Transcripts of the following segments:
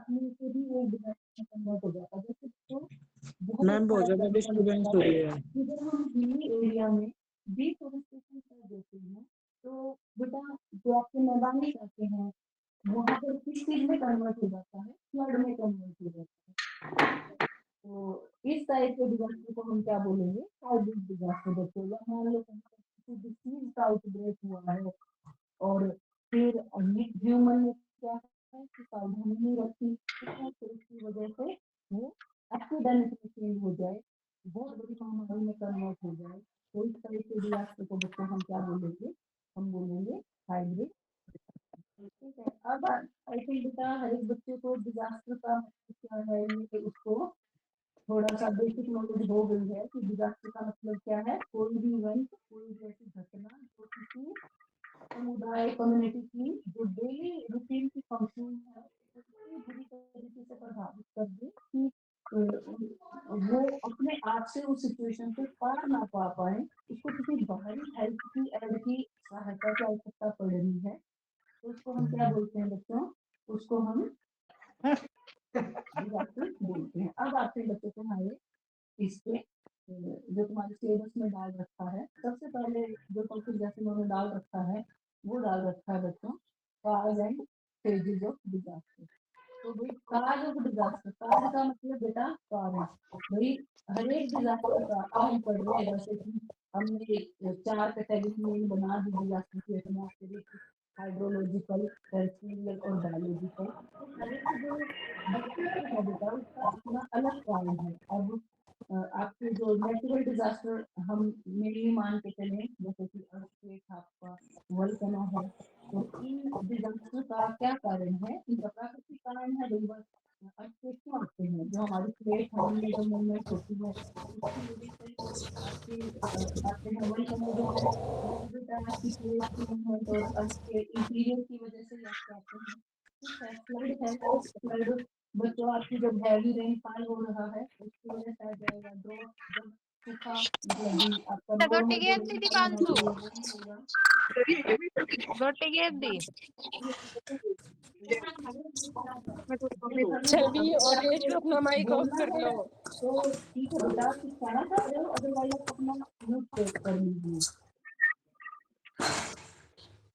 आदमी से भी वो डिजास्टर कन्वर्ट हो जाता है। जैसे तो बहुत मैम अच्छा बहुत ज्यादा एग्जाम्पल डिस्टर्बेंस होता हो है रही है। अगर हम हिली एरिया में डिफोरेस्टेशन कर देते हैं तो बेटा जो आपके मैदानी इलाके हैं वहां पर किस चीज में कन्वर्ट हो जाता है, फ्लड में कन्वर्ट हो जाता है। तो इस टाइप के डिजास्टर को हम क्या बोलेंगे, हाइब्रिड डिजास्टर। बच्चों या मान लो कहीं पर किसी डिसीज का आउटब्रेक हुआ है और फिर ह्यूमन ने क्या है कि सावधानी नहीं रखी, ठीक है, तो इसकी वजह से वो एपिडेमिक में चेंज हो जाए, बहुत बड़ी महामारी में कन्वर्ट हो जाए, तो इस तरह के डिजास्टर को बच्चों हम क्या बोलेंगे, हम बोलेंगे हाइब्रिड। ठीक है, अब आई थिंक बेटा हर एक बच्चे को डिजास्टर का मतलब क्या है ये उसको थोड़ा सा बेसिक नॉलेज हो गई है कि डिजास्टर का मतलब क्या है, कोई भी इवेंट, कोई भी ऐसी घटना जो किसी समुदाय कम्युनिटी की जो डेली रूटीन की फंक्शन है उसको बुरी तरीके से प्रभावित कर दे कि वो अपने आप से उस सिचुएशन से पार ना पा पाए, उसको किसी बाहरी हेल्प की एड की सहायता की आवश्यकता पड़ रही है, तो उसको हम क्या बोलते हैं बच्चों, उसको हम डिजास्टर बोलते हैं। अब आपके बच्चों को हमारे इसके जो तुम्हारे सिलेबस में डाल रखा है, सबसे पहले जो टॉपिक जैसे उन्होंने डाल रखा है वो डाल रखा है बच्चों, काज एंड स्टेजेस ऑफ डिजास्टर। तो भाई काज ऑफ डिजास्टर, काज का मतलब बेटा कारण। भाई हर एक डिजास्टर का अब हम पढ़ रहे हैं जैसे कि हमने 4 कैटेगरी में बना दी डिजास्टर की, एटमॉस्फेरिक, हाइड्रोलॉजिकल, टेरेस्ट्रियल और बायोलॉजिकल। तो हर एक जो डिजास्टर है बेटा उसका अपना अलग कारण है। अब आपके जो नेचुरल डिजास्टर हम मेनली मान के चले जैसे कि अर्थक्वेक, आपका वोल्केनो है, तो इन डिजास्टर का क्या कारण है, इनका प्राकृतिक कारण है। अर्थक्वेक क्यों आते हैं, जो हमारी प्लेट हवा में जो मूवमेंट होती है उसकी वजह से आपके आते हैं। वोल्केनो जो है वो भी बेटा आपकी प्लेट की मूवमेंट और अर्थ के इंटीरियर की वजह से आपके आते हैं। ठीक है, फ्लड है, फ्लड बच्चों आपकी जब हैवी रेनफॉल हो रहा है उसकी वजह से आ जाएगा। ड्रॉट जब सूखा मतलब भी आपका नॉर्मल जो गोटिगे दी रेनफॉल होना पांचू चाहिए वो नहीं होगा। गोटिगे दी छवि और ये जो अपना माइक ऑफ बोलना कर है लो। तो ठीक है बेटा, आप कुछ कहना चाह रहे हो, अदरवाइज आप अपना म्यूट कर लीजिए।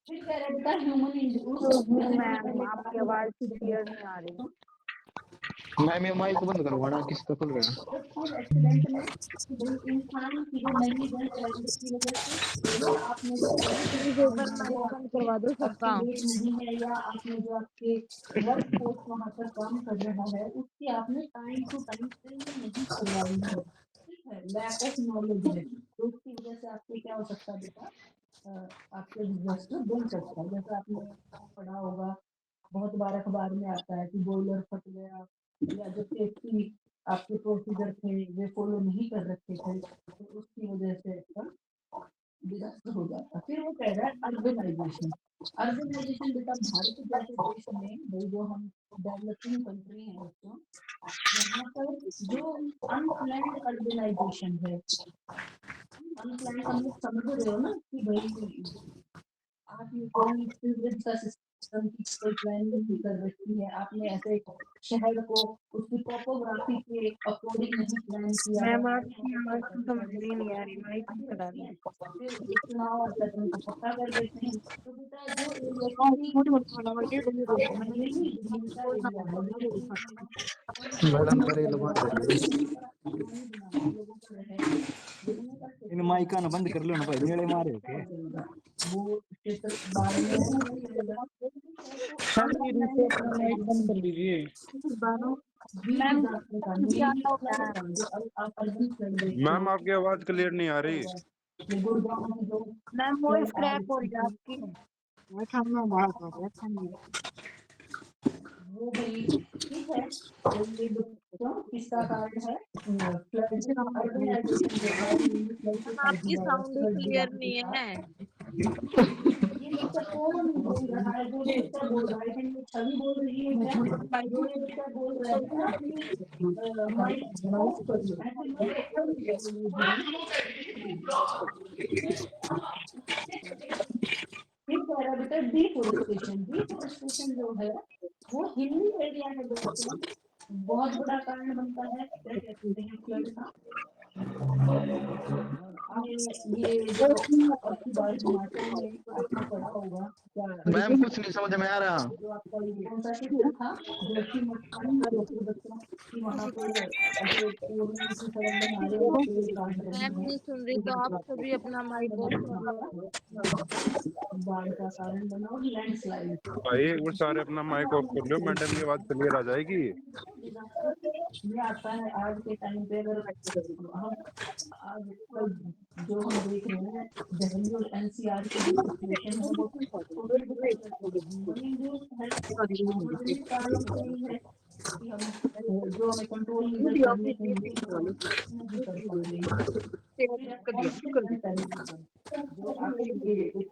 फिर कह रहे बेटा ह्यूमन इंड्यूस, जैसे मैंने मैम पहले आपकी कहा आवाज क्लियर नहीं आ रही। मैम ये माइक बंद करवाना, किसका खुल रहा है? इंडस्ट्रियल एक्सीडेंट में भाई इंसान की जो नेग्लिजेंस है उसकी वजह से, या आपने जो प्लीज एक बार माइक जो बंद करवा दो अप टू सबका। डेट नहीं है, या आपने जो आपके वर्क फोर्स वहां पर काम कर रहा है उसकी आपने टाइम टू टाइम ट्रेनिंग नहीं करवाई है, ठीक है, लैक ऑफ नॉलेज है, तो उसकी वजह से आपके क्या हो सकता है बेटा, आपके डिजास्टर बन सकता है। जैसे आपने पढ़ा होगा, बहुत बार अखबार में आता है कि बॉयलर फट गया, या जो सेफ्टी आपके प्रोसीजर थे वे फॉलो नहीं कर रखे थे, तो उसकी वजह से आपका डिजास्टर हो जाता। फिर वो कह रहा है अर्बनाइजेशन। अर्बनाइजेशन बेटा भारत जैसे देश में भाई जो हम डेवलपिंग कंट्री है बच्चों, यहाँ पर जो अनप्लैंड अर्बनाइजेशन है, अनप्लैंड का मतलब समझ रहे हो ना कि भाई आपने कोई सीवरेज का सिस्टम की कोई प्लानिंग नहीं कर रखी है, आपने ऐसे शहर को उसकी टोपोग्राफी के अकॉर्डिंग नहीं प्लान किया है, मैम सड़कों आपकी को आवाज तो समझ पहले में ही से नहीं आ रही, माइक नहीं चला रखी दो। है, फिर चुनाव और पैटर्न को पक्का कर देते हैं। तो बेटा जो एरिया की नहीं जमीन का एरिया है, जो एरिया मैडम अनप्लैंड करेल है, बात जहाँ कर पर रही है। लोगों का आना जाना, लोगों का रहना रहने का इन क्षेत्र माइका ना बनाना, बंद कर लो ना भाई, मेरे मारे हो के। जाएगा वो क्षेत्र बाद में नहीं रहेगा। ठीक है, तो मैम ये नीचे अनप्लैंड अपना माइक बंद कर अर्बनाइजेशन लीजिए। भी मैम डिजास्टर का क्या मेनली हो फ्लड रहा है? का, जो आप अर्बन फ्लड देखते मैम हो, आपकी आवाज क्लियर नहीं आ रही। ये गुड़गांव की जो मैम वो फ्लड आ स्क्रैप हो रही रही है थी, आपकी। सामने बात कर रहे हैं। वो भाई ठीक है, तो ये बच्चों किसका कारण है, फ्लड अर्बनाइजेशन जो है मेनली फ्लड के मैम कारण आपकी हुआ है, साउंड ही फ्लड क्लियर दिवाली के नहीं साथ। है। ये बच्चा कौन बोल रहा है, जो ये बच्चा बोल रहा है कि ये छवि बोल रही है क्या, जो ये बच्चा बोल रहा है बेटा अपनी माइक ऑफ कर लो, ऐसे मत बोलिए। फिर कह रहा है बेटा डिफोरेस्टेशन, डिफोरेस्टेशन जो है वो हिली एरिया है दोस्तों, बहुत बड़ा कारण बनता है, क्या कहते हैं फ्लड का। ये जो अब की बार हिमाचल में आपने पढ़ा होगा, क्या मैम कुछ नहीं समझ में आ रहा। जो आपका ये कौन सा क्षेत्र था, जोशीमठ जोशी बच्चों की वहाँ पर ऐसे पूर्वी की सड़क बना रहे हैं, पेड़ काट रहे मैम हैं, नहीं सुन रही तो आप सभी अपना माइक ऑफ कर लो। बाढ़ का कारण बना और लैंडस्लाइड। भाई एक बार सारे अपना माइक ऑफ कर लो, मैडम की आवाज क्लियर आ जाएगी। ये आता है आज के टाइम पे, अगर हम आज कल जो हम देख रहे हैं दिल्ली और एनसीआर की जो सिचुएशन है वो कोविड कार्यों से ही है कि हम जो हमें कंट्रोल लीडर करने के लिए नहीं कर पा रहे हैं। जो आखिर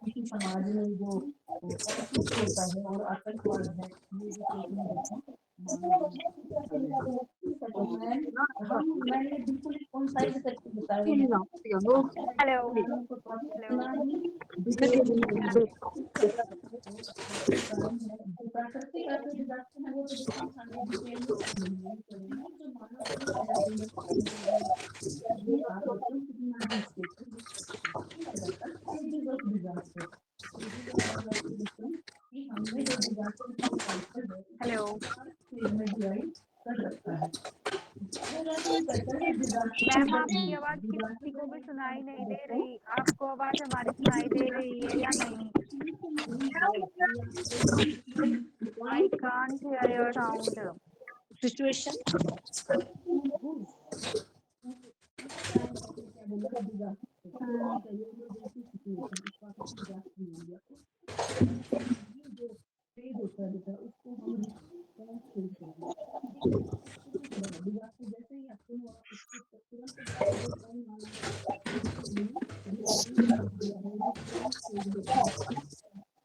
किसी समाज में जो कॉन्फ्लिक्ट होता है और आतंकवाद है, ये जो मैंने बिल्कुल कंसाइज करके बताया है। हेलो प्राकृतिक ऐसे डिजास्टर है वो तो देखो सारे डिटेल में जो मानव कि हमने जो डिजास्टर का साइकिल है हेलो में डिवाइड कर रखा है। मैम आपकी आवाज किसी को भी सुनाई नहीं दे रही, आपको आवाज हमारी सुनाई दे रही है या नहीं? I can't hear your sound. Situation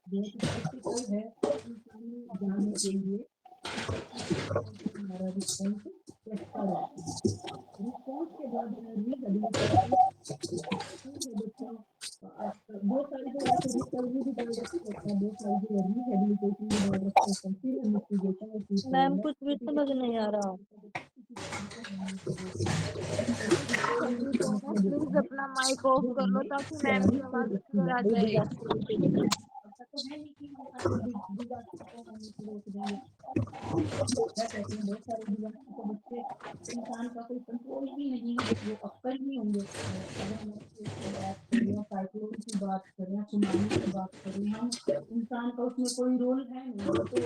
जैसे ही है जाने के लिए हमारा रिस्पॉन्स कैसा रहता है। रिस्पॉन्स के बाद बहुत सारी जो रिकवरी भी बहुत सारी जो रिहेबिलिटेशन भी बहुत रखते फिर इन्वेस्टिगेशन। मैम कुछ भी समझ नहीं आ रहा। प्लीज अपना माइक ऑफ कर लो ताकि मैम की आवाज क्लियर आ जाए। तो है नहीं कि हम सारे डिजास्टर को होने से रोक देंगे। क्या कहते हैं बहुत सारे डिजास्टर को बच्चे इंसान का कोई कंट्रोल ही नहीं है, वो अक्सर ही होंगे। अगर हम साइक्लोन की बात करें, सुनामी की बात करें, हम इंसान का उसमें कोई रोल है नहीं, वो तो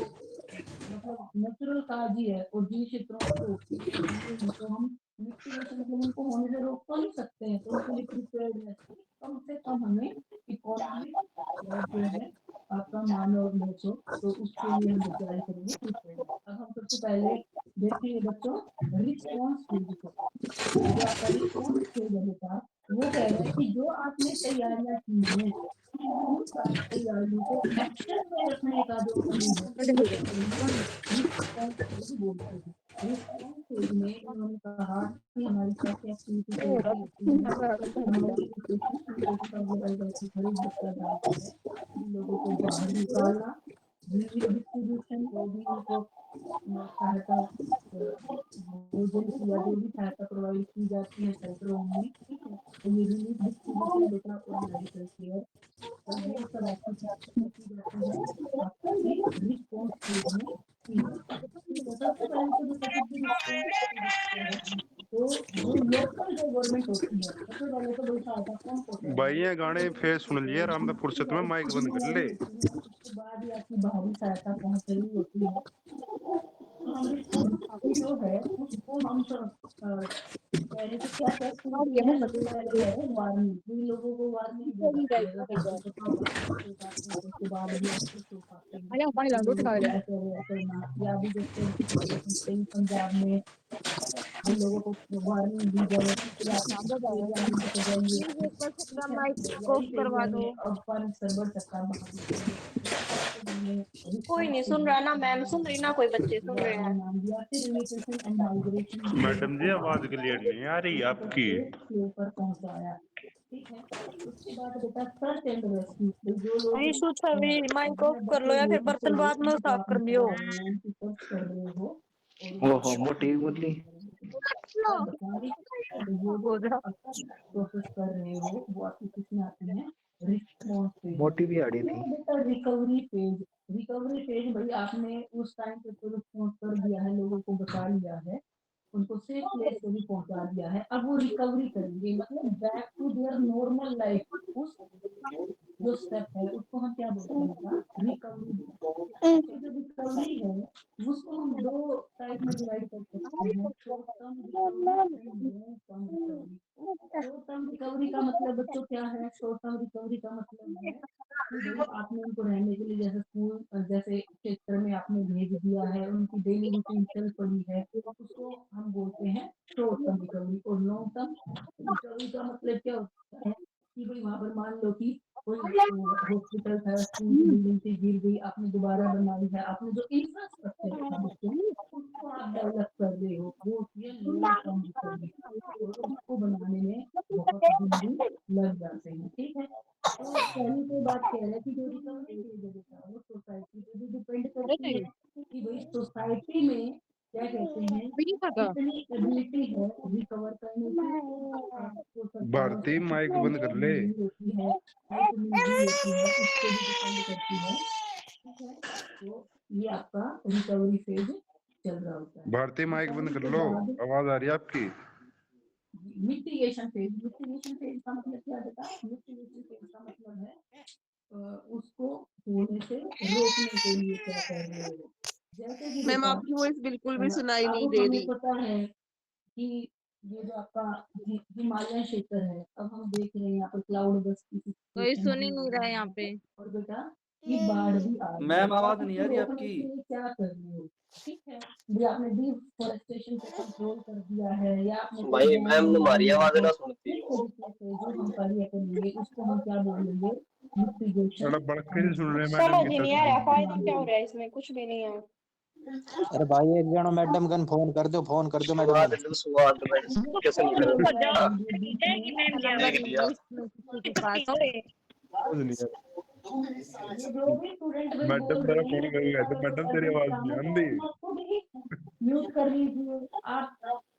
मतलब नेचुरल काज ही है। और जिन क्षेत्रों को तो हम मिटिगेशन मतलब उनको होने से रोक तो नहीं सकते हैं, तो उसके लिए प्रिपेयर्ड है। कम से कम हमें इकोनॉमिक जो है आपका मान और बचो, तो उसके लिए हम तैयारी करेंगे। अब हम सबसे पहले देखिए बच्चों रिस्पॉन्स फेज को। जो आपका रिस्पॉन्स फेज होता है वो कह रहा है कि जो आपने तैयारियां की हैं उन सारी तैयारियों को एक्शन में रखने का जो समय है रिस्पॉन्स फेज बोलते हैं। रिस्पॉन्स फेज में उन्होंने कहा कि हमारी कैसे एक्टिविटी लोगों को बाहर निकालना, डिस्ट्रीब्यूशन जो भी उनको सहायता भोजन की या जो भी सहायता प्रोवाइड की जाती है सेंटरों में, ठीक है, तो ये रिलीफ डिस्ट्रीब्यूशन बेटा और मेडिकल केयर तो ये सब एक्टिविटी की जाती है आपकी रिस्पॉन्स फेज में। सबसे पहले तो जो तो जो लोकल गवर्नमेंट होती है सबसे पहले तो बड़ी सहायता कौन होती है। भाई ये गाने फिर सुन लिए, आराम से फुर्सत में माइक बंद कर ले। उसके बाद ही आपकी बाहरी सहायता पहुंच रही होती है। जो है उसको हम पहले तो क्या करते हैं वार्निंग, लोगों को वार्निंग उसके बाद भी या भी जैसे पंजाब में लोगों को वार्निंग दी जाए अपना माइक ऑफ करवा दो। कोई नहीं सुन रहा ना मैम, सुन रही ना कोई बच्चे सुन रहे हैं। मैडम जी आवाज क्लियर नहीं आ रही आपकी। पर पहुंचाया ठीक है। उसके बाद बेटा सर्च एंड रेस्क्यू, जो लोग आयुषु छवि माइक ऑफ कर लो या फिर बर्तन बाद में साफ कर लियो। सर्च कर रहे हो और ओहो मोटी बोली। सब बता रही, तो वो जो हो जा। प्रोसेस कर रहे हो वो आपके किसमें आते हैं, रिस्पॉन्स फेज। मोटी भी आड़ी थी। बेटा रिकवरी फेज, रिकवरी फेज भाई आपने उस टाइम पे तो रिस्पॉन्स कर दिया है, लोगों को बचा लिया है, उनको सेफ प्लेस पे भी पहुंचा दिया है, अब वो रिकवरी करेंगे, मतलब back to their normal life. उस जो स्टेप है उसको हम क्या बोलते हैं बेटा, रिकवरी। तो जो रिकवरी है उसको हम दो टाइप में डिवाइड कर सकते हैं, short term recovery and long term recovery. Short term recovery का मतलब बच्चों क्या है, शॉर्ट टर्म रिकवरी का मतलब है कि भाई आपने उनको रहने के लिए जैसे स्कूल जैसे क्षेत्र में आपने भेज दिया है, उनकी डेली रूटीन चल पड़ी है, उसको हम बोलते हैं शॉर्ट टर्म रिकवरी। और लॉन्ग टर्म रिकवरी का मतलब क्या होता है कि भाई वहां पर मान लो कि कोई हॉस्पिटल था, स्कूल की बिल्डिंग थी, गिर गई, आपने दोबारा बनाई है, आपने जो इंफ्रास्ट्रक्चर था बच्चों उसको आप डेवलप कर रहे हो, वो होती है लॉन्ग टर्म रिकवरी। और उसको बनाने में बहुत दिन भी लग जाते हैं। ठीक है, तो पहली तो बात कह रहे थे जो रिकवरी फेज है बेटा वो सोसाइटी पे भी डिपेंड करती है कि भाई सोसाइटी में क्या कहते हैं कितनी एबिलिटी है रिकवर करने की। आपको सरकार भारती से माइक कितनी बंद कर ले। मिली होती है, हेल्प मिली होती है, उस पर भी डिपेंड करती है। ठीक है, तो ये आपका रिकवरी फेज चल रहा होता है। भारती माइक बंद कर रिकवरी के लो, बाद आवाज आ रही है आपकी। मिटिगेशन फेज, मिटिगेशन फेज का मतलब क्या बेटा, मिटिगेशन फेज का मतलब है उसको होने से रोकने के लिए क्या कर रहे हो। जैसे कि मैम बेटा आपकी वॉइस बिल्कुल भी सुनाई अब नहीं दे हमें रही। पता है कि ये जो आपका हिमालयन क्षेत्र है, अब हम देख रहे हैं यहाँ पर क्लाउड बस्ट की कोई सिचुएशन सुन ही भी नहीं हो रहा है रही यहाँ है, पे। और बेटा ये बाढ़ भी आ रही है, मैम तो आप आवाज नहीं आ इसको रही रोकने आपकी। के लिए क्या कर रहे हो। ठीक है, भी आपने डिफोरेस्टेशन को कंट्रोल कर दिया है, या आपने कोई भाई डैम मैम बनवा हमारी लिया आवाज है, ना इस सुनती हो। तरीके से जो हम कार्य करेंगे उसको हम क्या बोलेंगे, मिटिगेशन थोड़ा बढ़ के नहीं सुन रहे मैडम समझ की ही नहीं तरफ। आ रहा फायदा क्या हो रहा है इसमें, कुछ भी नहीं है। अरे भाई एक जनो मैडम कन फोन कर दो मैडम स्वाद कन। लो स्वाद में कैसे निकल हो जाओ ये बीच जाएगी में मैम की देख आवाज लिया। में किसी के पास। आवाज नहीं आ ये जो भी स्टूडेंट रही। भाई मैडम बोल मेरा रहे फोन हैं कर तो गया इनका तो अगर मैडम कोई तेरी अर्जेंट आवाज काम नहीं है तो आंदी। अपना खुद ही म्यूट कर लीजिए। आप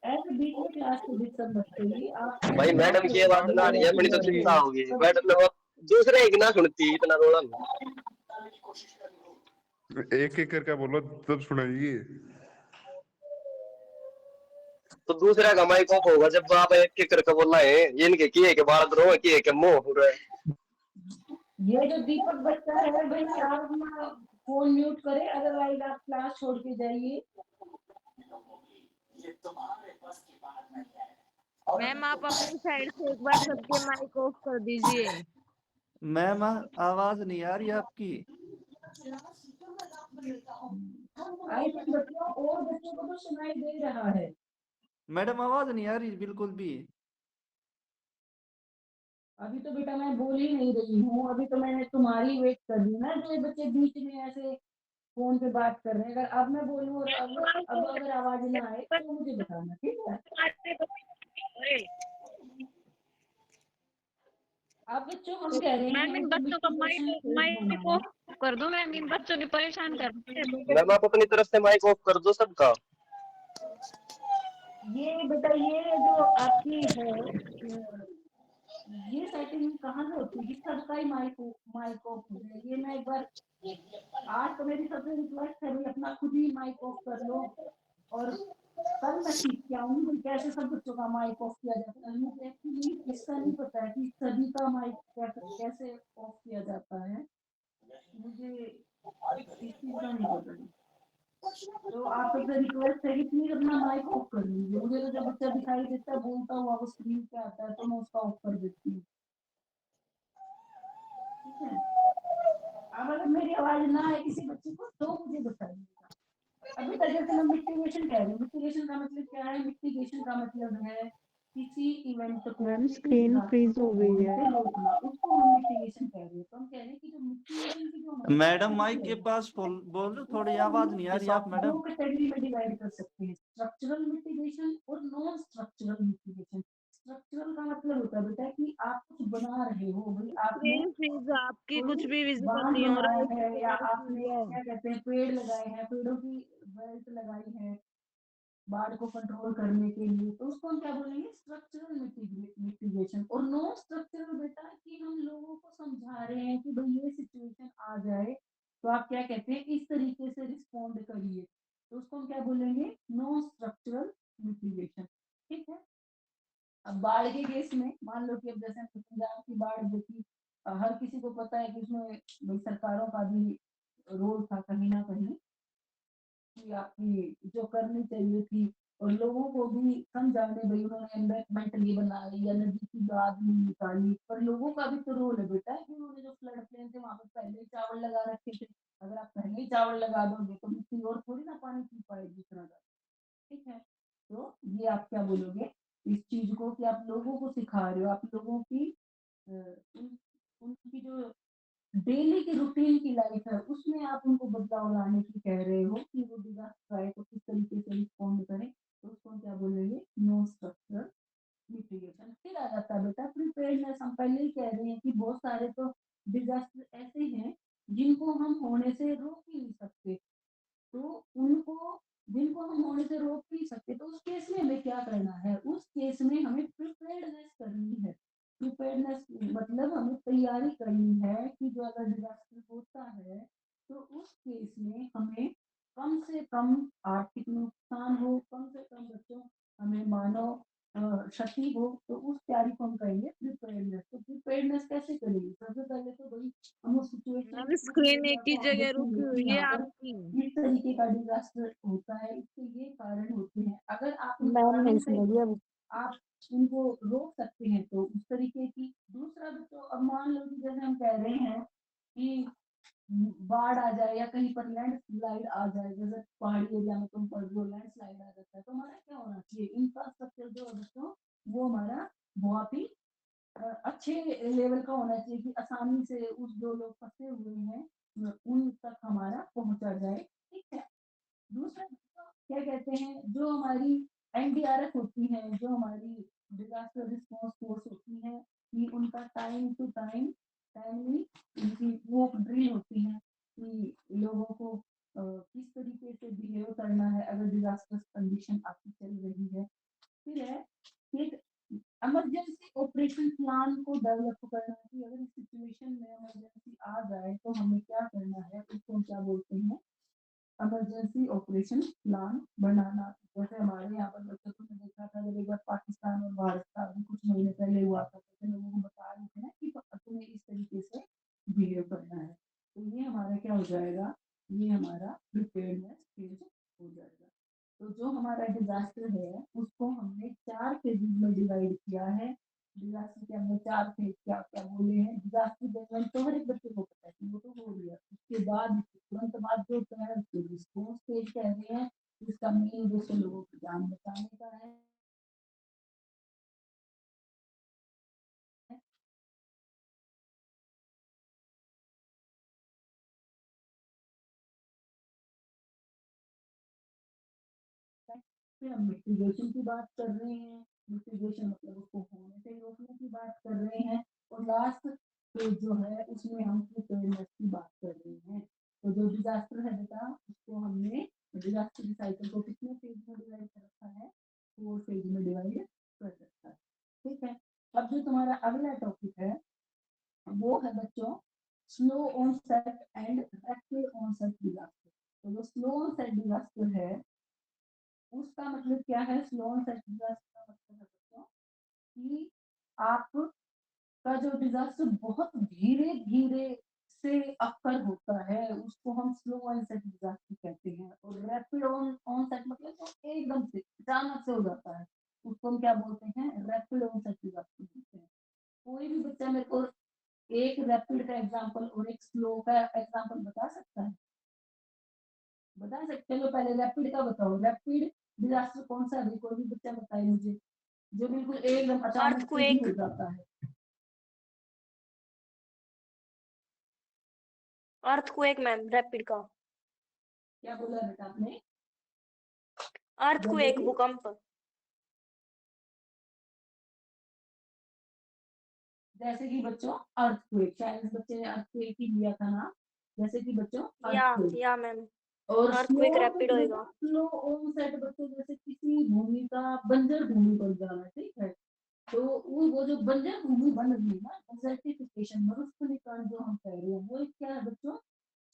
ऐसे बीच में क्लास को डिस्टर्ब मत करिए, आप भाई ऐसे मैडम बात की करिए आवाज जैसे ना आ रही है, बातचीत बड़ी तो कर रहे चिंता हो। होगी मैडम ने। वो दूसरे की ना सुनती इतना रोला नहीं। एक एक करके बोलो तब सुनाइए। तो दूसरा का माइक ऑफ होगा जब आप एक एक करके बोलना है। ये इनके किए के बाल द्रोह किए के मुंह हो रहा है। ये जो दीपक बच्चा है भाई, आप अपना फोन म्यूट करें, अदरवाइज आप क्लास छोड़ के जाइए। मैम आप अपनी साइड से एक बार सबके माइक ऑफ कर दीजिए। मैम आवाज नहीं आ रही आपकी। आई थिंक बच्चों और बच्चों को तो सुनाई दे रहा है। मैडम आवाज नहीं आ रही बिल्कुल भी। अभी तो बेटा मैं बोल ही नहीं रही हूँ, अभी तो मैंने तुम्हारी वेट कर दी ना, जो ये बच्चे बीच में ऐसे फोन पे बात कर रहे हैं। अगर अब मैं बोलूँ और अब अगर आवाज ना आए तो मुझे बताना, ठीक है। अब बच्चों हम कह रहे मैम हैं इन जो बच्चों का मिटिगेशन माइक फेज होना माइक है। ऑफ कर दो मैम, इन बच्चों ने परेशान कर दिया। मैम आप अपनी तरफ से माइक ऑफ कर दो सबका। ये बेटा ये जो आपकी है ये सेटिंग कहाँ से होती है कि सबका ही माइक ऑफ हो जाए। ये मैं एक बार, आज तो मेरी सबसे रिक्वेस्ट है भाई अपना खुद ही माइक ऑफ कर लो, और कल मैं सीख के आऊंगी कैसे सब बच्चों का माइक ऑफ किया जाता है। मुझे एक्चुअली इसका नहीं पता है कि सभी का माइक कैसे ऑफ किया जाता है, मुझे इस चीज का नहीं पता है। तो आप सबसे रिक्वेस्ट है कि प्लीज अपना माइक ऑफ कर लीजिए। मुझे तो जब बच्चा दिखाई देता है बोलता हुआ वो स्क्रीन पे आता है तो मैं उसका ऑफ कर देती हूँ। ठीक है, अब अगर मेरी आवाज ना आए किसी बच्चे को तो मुझे बताइएगा। अभी तक जैसे मैं मिटिगेशन कह रही हूँ, मिटिगेशन का मतलब क्या है, मिटिगेशन का मतलब है किसी इवेंट को मैम किसी स्क्रीन फ्रीज डिजास्टर को हो गई होने है। से रोकना, उसको हम मिटिगेशन कह रहे हैं। तो हम कह रहे हैं कि जो मिटिगेशन की जो हमारी मैडम माइक के स्ट्रेटजी है पास बोलो, थोड़ी उसको आवाज हम नहीं आ रही आप दो मैडम। कैटेगरी में डिवाइड कर सकते हैं, स्ट्रक्चरल मिटिगेशन और नॉन स्ट्रक्चरल मिटिगेशन। स्ट्रक्चरल का मतलब होता है बेटा कि आप कुछ बना रहे हो भाई, आपने स्क्रीन फ्रीज आपकी, कोई कुछ भी विजिबल बांध नहीं हो रहा बनाया है, है या आपने क्या कहते हैं पेड़ लगाए हैं, पेड़ों की बेल्ट लगाई है बाढ़ को कंट्रोल करने के लिए, तो उसको हम क्या बोलेंगे स्ट्रक्चरल मिटिगेशन। और नो स्ट्रक्चरल बेटा कि हम लोगों को समझा रहे हैं कि भाई ये सिचुएशन आ जाए तो आप क्या कहते हैं इस तरीके से रिस्पॉन्ड करिए, तो उसको हम क्या बोलेंगे नो स्ट्रक्चरल मिटिगेशन। ठीक है। अब बाढ़ के केस में मान लो कि अब जैसे पंजाब की बाढ़ जो थी, हर किसी को पता है कि उसमें भाई सरकारों का भी रोल था कहीं ना कहीं कि आपकी जो करनी चाहिए थी, और लोगों को भी समझाने भाई उन्होंने एम्बैंकमेंट बनाई या नदी की गाद नहीं निकाली, पर लोगों का भी तो रोल है बेटा कि उन्होंने जो फ्लड प्लेन थे वहां पर पहले ही चावल लगा रखे थे। अगर आप पहले ही चावल लगा दोगे तो मिट्टी और थोड़ी ना पानी पी पाएगी इतना ज्यादा। ठीक है। तो ये आप क्या बोलोगे इस चीज को कि आप लोगों को सिखा रहे हो, आप लोगों की उनकी जो डेली की रूटीन की लाइफ है उसमें आप उनको बदलाव लाने की कह रहे हो कि वो डिजास्टर आए तो किस तरीके से रिस्पॉन्ड करें, तो उसको हम क्या बोलेंगे नो स्ट्रक्चरल मिटिगेशन। फिर आ जाता है बेटा प्रिपेयर्डनेस। हम पहले ही कह रहे हैं कि बहुत सारे तो डिजास्टर ऐसे हैं जिनको हम होने से रोक ही नहीं सकते, तो उनको जिनको हम होने से रोक नहीं सकते तो उस केस में हमें क्या करना है, उस केस में हमें प्रिपेयर्डनेस करनी है। प्रिपेयर्डनेस मतलब हमें तैयारी करनी है कि जो अगर डिजास्टर होता है तो उस केस में हमें कम से कम आर्थिक नुकसान हो, कम से कम बच्चों हमें मानव क्षति हो, तो उस तैयारी को हम कहेंगे प्रिपेयर्डनेस। तो प्रिपेयर्डनेस कैसे करेंगे, सबसे पहले तो भाई हम उस सिचुएशन मैम स्क्रीन एक ही को हम जगह देखेंगे रुकी कि हुई है यहाँ पर आपकी। इस तरीके का डिजास्टर होता है, इसके ये कारण होते हैं। अगर आप उन मैम कारणों नहीं से सुनेगी अब। आप उनको रोक सकते हैं तो उस तरीके की। दूसरा बच्चों अब मान लो कि जैसे हम कह रहे हैं कि बाढ़ आ जाए या कहीं पर लैंडस्लाइड आ जाए, जैसे पहाड़ी एरिया में तुम पढ़ रहे हो लैंडस्लाइड आ जाता है, तो हमारा क्या होना चाहिए इंफ्रास्ट्रक्चर जो है बच्चों वो हमारा बहुत ही अच्छे लेवल का होना चाहिए कि आसानी से उस जो लोग फंसे हुए हैं उन तक हमारा पहुंचा जाए। ठीक है। दूसरा क्या कहते हैं जो हमारी एनडीआरएफ होती है, जो हमारी डिजास्टर रिस्पांस फोर्स होती है, कि उनका टाइम टू टाइम टाइमली उनकी वो ड्रिल होती है कि लोगों को किस तरीके से बिहेव करना है अगर डिजास्टर कंडीशन आपकी चल रही है। फिर है एक इमरजेंसी ऑपरेशन प्लान को डेवलप करना कि अगर इस सिचुएशन में इमरजेंसी आ जाए तो हमें क्या करना है, उसको हम क्या बोलते हैं इमरजेंसी ऑपरेशन प्लान बनाना। जैसे हमारे यहाँ पर बच्चों को मैंने देखा था जब एक बार पाकिस्तान और भारत का अभी कुछ महीने पहले हुआ था, तो लोगों को बता रहे थे ना कि तुम्हें इस तरीके से बिहेव करना है, तो ये हमारा क्या हो जाएगा, ये हमारा प्रिपेयर्डनेस फेज हो जाएगा। तो जो हमारा डिजास्टर है उसको हमने 4 फेजेज में डिवाइड किया है। डिजास्टर के हमने 4 फेज क्या क्या बोले हैं, डिजास्टर डेवलपमेंट तो हर एक बच्चे को पता है कि वो तो हो गया, उसके बाद तुरंत बाद जो होता है उसको रिस्पॉन्स फेज कहते हैं, जिसका मेन उद्देश्य लोगों की जान बचाने का है। फिर हम मिटिगेशन की बात कर रहे हैं, मिटिगेशन मतलब उसको होने से रोकने की बात कर रहे हैं, और लास्ट फेज जो है उसमें हम प्रिपेयरनेस की बात कर रहे हैं। तो जो डिजास्टर है बेटा उसको हमने डिजास्टर साइकिल को कितने फेज में डिवाइड कर रखा है, 4 फेज में डिवाइड कर रखा है। ठीक है। अब जो तुम्हारा अगला टॉपिक है वो है बच्चों slow onset and rapid onset disaster. तो जो स्लो ऑनसेट डिजास्टर है उसका मतलब क्या है, स्लो ऑनसेट डिजास्टर का मतलब है बच्चों कि आपका जो डिजास्टर बहुत धीरे धीरे से अक्कर होता है उसको हम स्लो ऑनसेट डिजास्टर कहते हैं, और रैपिड ऑनसेट मतलब तो एकदम से अचानक से हो जाता है उसको हम क्या बोलते हैं रैपिड ऑनसेट डिजास्टर बोलते हैं। कोई भी बच्चा मेरे को एक रैपिड का एग्जांपल और एक स्लो का एग्जांपल बता सकता है, बता सकते हैं? चलो पहले रैपिड का बताओ, रैपिड डिजास्टर कौन सा है, कोई भी बच्चा बताए मुझे जो बिल्कुल एकदम अचानक से ही हो जाता है। अर्थक्वेक मैम रैपिड का। क्या बोला बेटा आपने, अर्थक्वेक जल्दी भूकंप। जैसे कि बच्चों अर्थक्वेक, शायद इस बच्चे ने अर्थक्वेक ही लिया था ना, जैसे कि बच्चों अर्थक्वेक। या मैम और स्लो अर्थक्वेक रैपिड होएगा। स्लो ऑनसेट बच्चों जैसे किसी भूमि का बंजर भूमि पर जाना, ठीक है। तो वो जो बंजर भूमि बन रही है ना, डेजर्टिफिकेशन, मरुस्थलीकरण जो हम कह रहे हैं, वो एक क्या है बच्चों,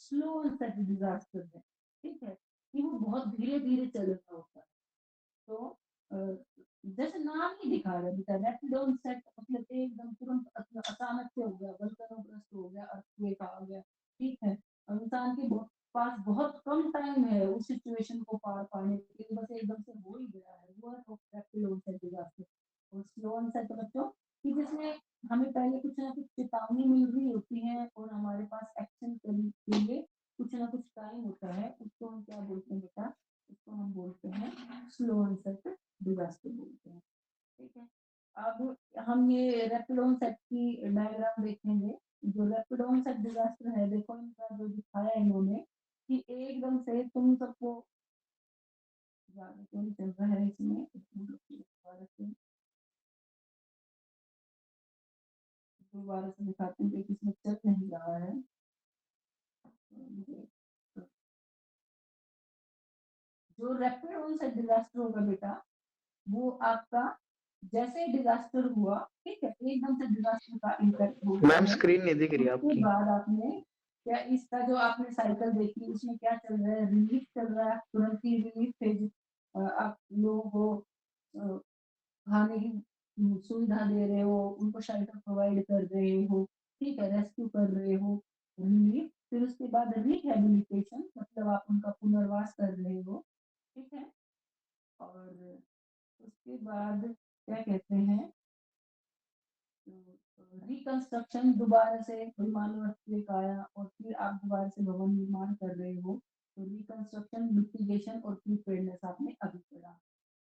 स्लो ऑनसेट डिजास्टर है, ठीक है, कि वो बहुत धीरे धीरे चल रहा होता है। तो जैसे नाम ही दिखा रहा है बेटा, रैपिड ऑनसेट मतलब एकदम तुरंत अचानक से हो गया, वल्कनोग्रस्त हो गया, अर्थक्वेक आ गया, ठीक है। और इंसान के पास बहुत कम टाइम है उस सिचुएशन को पार पाने के लिए, बस एकदम से हो ही गया है, वो है रैपिड ऑनसेट डिजास्टर। और स्लो ऑनसेट बच्चों कि जिसमें हमें पहले कुछ ना कुछ चेतावनी मिल रही होती है और हमारे पास एक्शन करने के लिए कुछ ना कुछ टाइम होता है, उसको हम क्या बोलते हैं बेटा, उसको हम बोलते हैं स्लो ऑनसेट डिजास्टर बोलते हैं, ठीक है। अब हम ये रैपिड ऑनसेट की डायग्राम देखेंगे। जो रैपिड ऑनसेट डिजास्टर है, देखो इनका जो दिखाया इन्होंने कि एकदम से तुम सबको ज्यादा क्यों नहीं चल रहा है इसमें, दोबारा से दिखाते हैं कि इसमें चल नहीं रहा है। जो रैपिड ऑनसेट डिजास्टर होगा बेटा, वो आपका जैसे डिजास्टर हुआ, ठीक है, एकदम से डिजास्टर का इम्पैक्ट हो गया मैम है, स्क्रीन नहीं दिख रही उसके आपकी। बाद आपने क्या इसका जो आपने साइकिल देखी, उसमें क्या चल रहा है, रिलीफ चल रहा है, तुरंत ही रिलीफ फेज, आप लोगों को खाने की सुविधा दे रहे हो, उनको शेल्टर प्रोवाइड कर रहे हो, ठीक है, रेस्क्यू कर रहे हो, रिलीफ, फिर उसके बाद रिहेबिलिटेशन मतलब आप उनका पुनर्वास कर रहे हो, ठीक है। और उसके बाद क्या कहते हैं, रिकंस्ट्रक्शन, दोबारा से कोई मान लो earthquake आया और फिर आप दोबारा से भवन निर्माण कर रहे हो, तो रिकंस्ट्रक्शन, मिटिगेशन और प्रिपेयर्डनेस आपने अभी पढ़ा।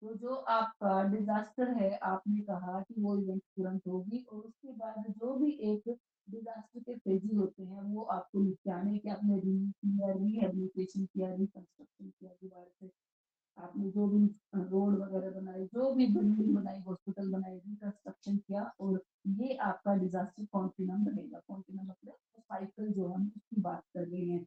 तो जो आपका डिजास्टर है, आपने कहा कि वो इवेंट तुरंत होगी, और उसके बाद जो भी एक डिजास्टर के फेजेस होते हैं वो आपको निपटाने के, आपने रिलीफ किया, रिहेबिलिटेशन किया, रिकंस्ट्रक्शन किया, दोबारा से आपने जो भी रोड वगैरह बनाई, जो भी बिल्डिंग बनाई, हॉस्पिटल बनाई, रिकंस्ट्रक्शन किया, और ये आपका डिजास्टर कॉन्टिन्यूम रहेगा। कॉन्टिन्यूम मतलब साइकिल जो हम उसकी बात कर रहे हैं।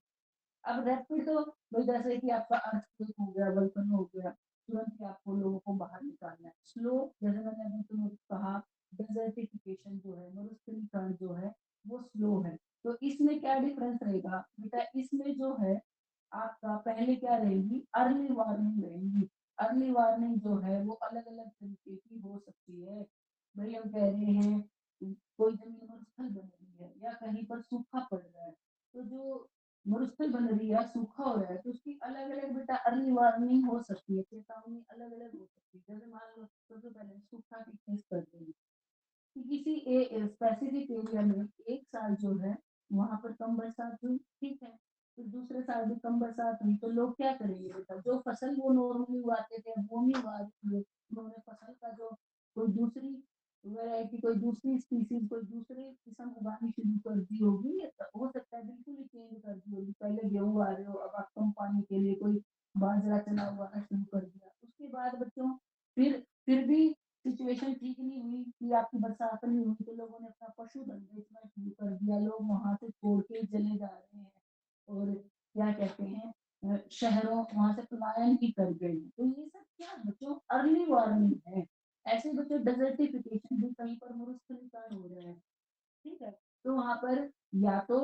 अब रैपिड तो भाई जैसे कि आपका अर्थक्वेक हो गया, वल्कन हो गया, तुरंत ही आपको लोगों को बाहर निकालना है। स्लो, जैसे मैंने अभी तुम्हें कहा, डेजर्टिफिकेशन जो है, मरुस्थलीकरण जो है, वो स्लो है। तो इसमें क्या डिफरेंस रहेगा बेटा, इसमें जो है आपका पहले क्या रहेगी, अर्ली वार्निंग रहेगी। अर्ली वार्निंग जो है वो अलग अलग तरीके की हो सकती है। भाई हम कह रहे हैं कोई जमीन मरुस्थल बन रही है या कहीं पर सूखा पड़ रहा है, तो जो मरुस्थल बन रही है, सूखा हो रहा है, तो उसकी अलग अलग बेटा अर्ली वार्निंग हो सकती है, चेतावनी अलग अलग हो सकती है। जैसे मान लो सबसे पहले सूखा की केस करते हैं कि किसी स्पेसिफिक एरिया में एक साल जो है वहां पर कम बरसात हुई, ठीक है, फिर दूसरे साल भी कम बरसात हुई, तो लोग क्या करेंगे बेटा, जो फसल वो नॉर्मली उगाते थे वो नहीं उगा रहे, उन्होंने फसल का जो कोई दूसरी वैरायटी, कोई दूसरी स्पीसीज, कोई दूसरी किस्म उगानी शुरू कर दी होगी, हो सकता है बिल्कुल ही चेंज कर दी होगी, पहले गेहूं उगा रहे हो, अब आप कम पानी के लिए कोई बाजरा चना उगाना शुरू कर दिया। उसके बाद बच्चों फिर भी सिचुएशन ठीक नहीं हुई कि आपकी बरसात नहीं हुई, तो लोगों ने अपना पशुधन बेचना शुरू कर दिया, लोग वहां से छोड़ के चले जा रहे हैं, और क्या कहते हैं शहरों वहां से पलायन ही कर गए। तो ये सब क्या बच्चों अर्ली वार्निंग है। ऐसे बच्चों डेजर्टिफिकेशन भी कहीं पर मरुस्थलीकरण हो रहा है, ठीक है, तो वहां पर या तो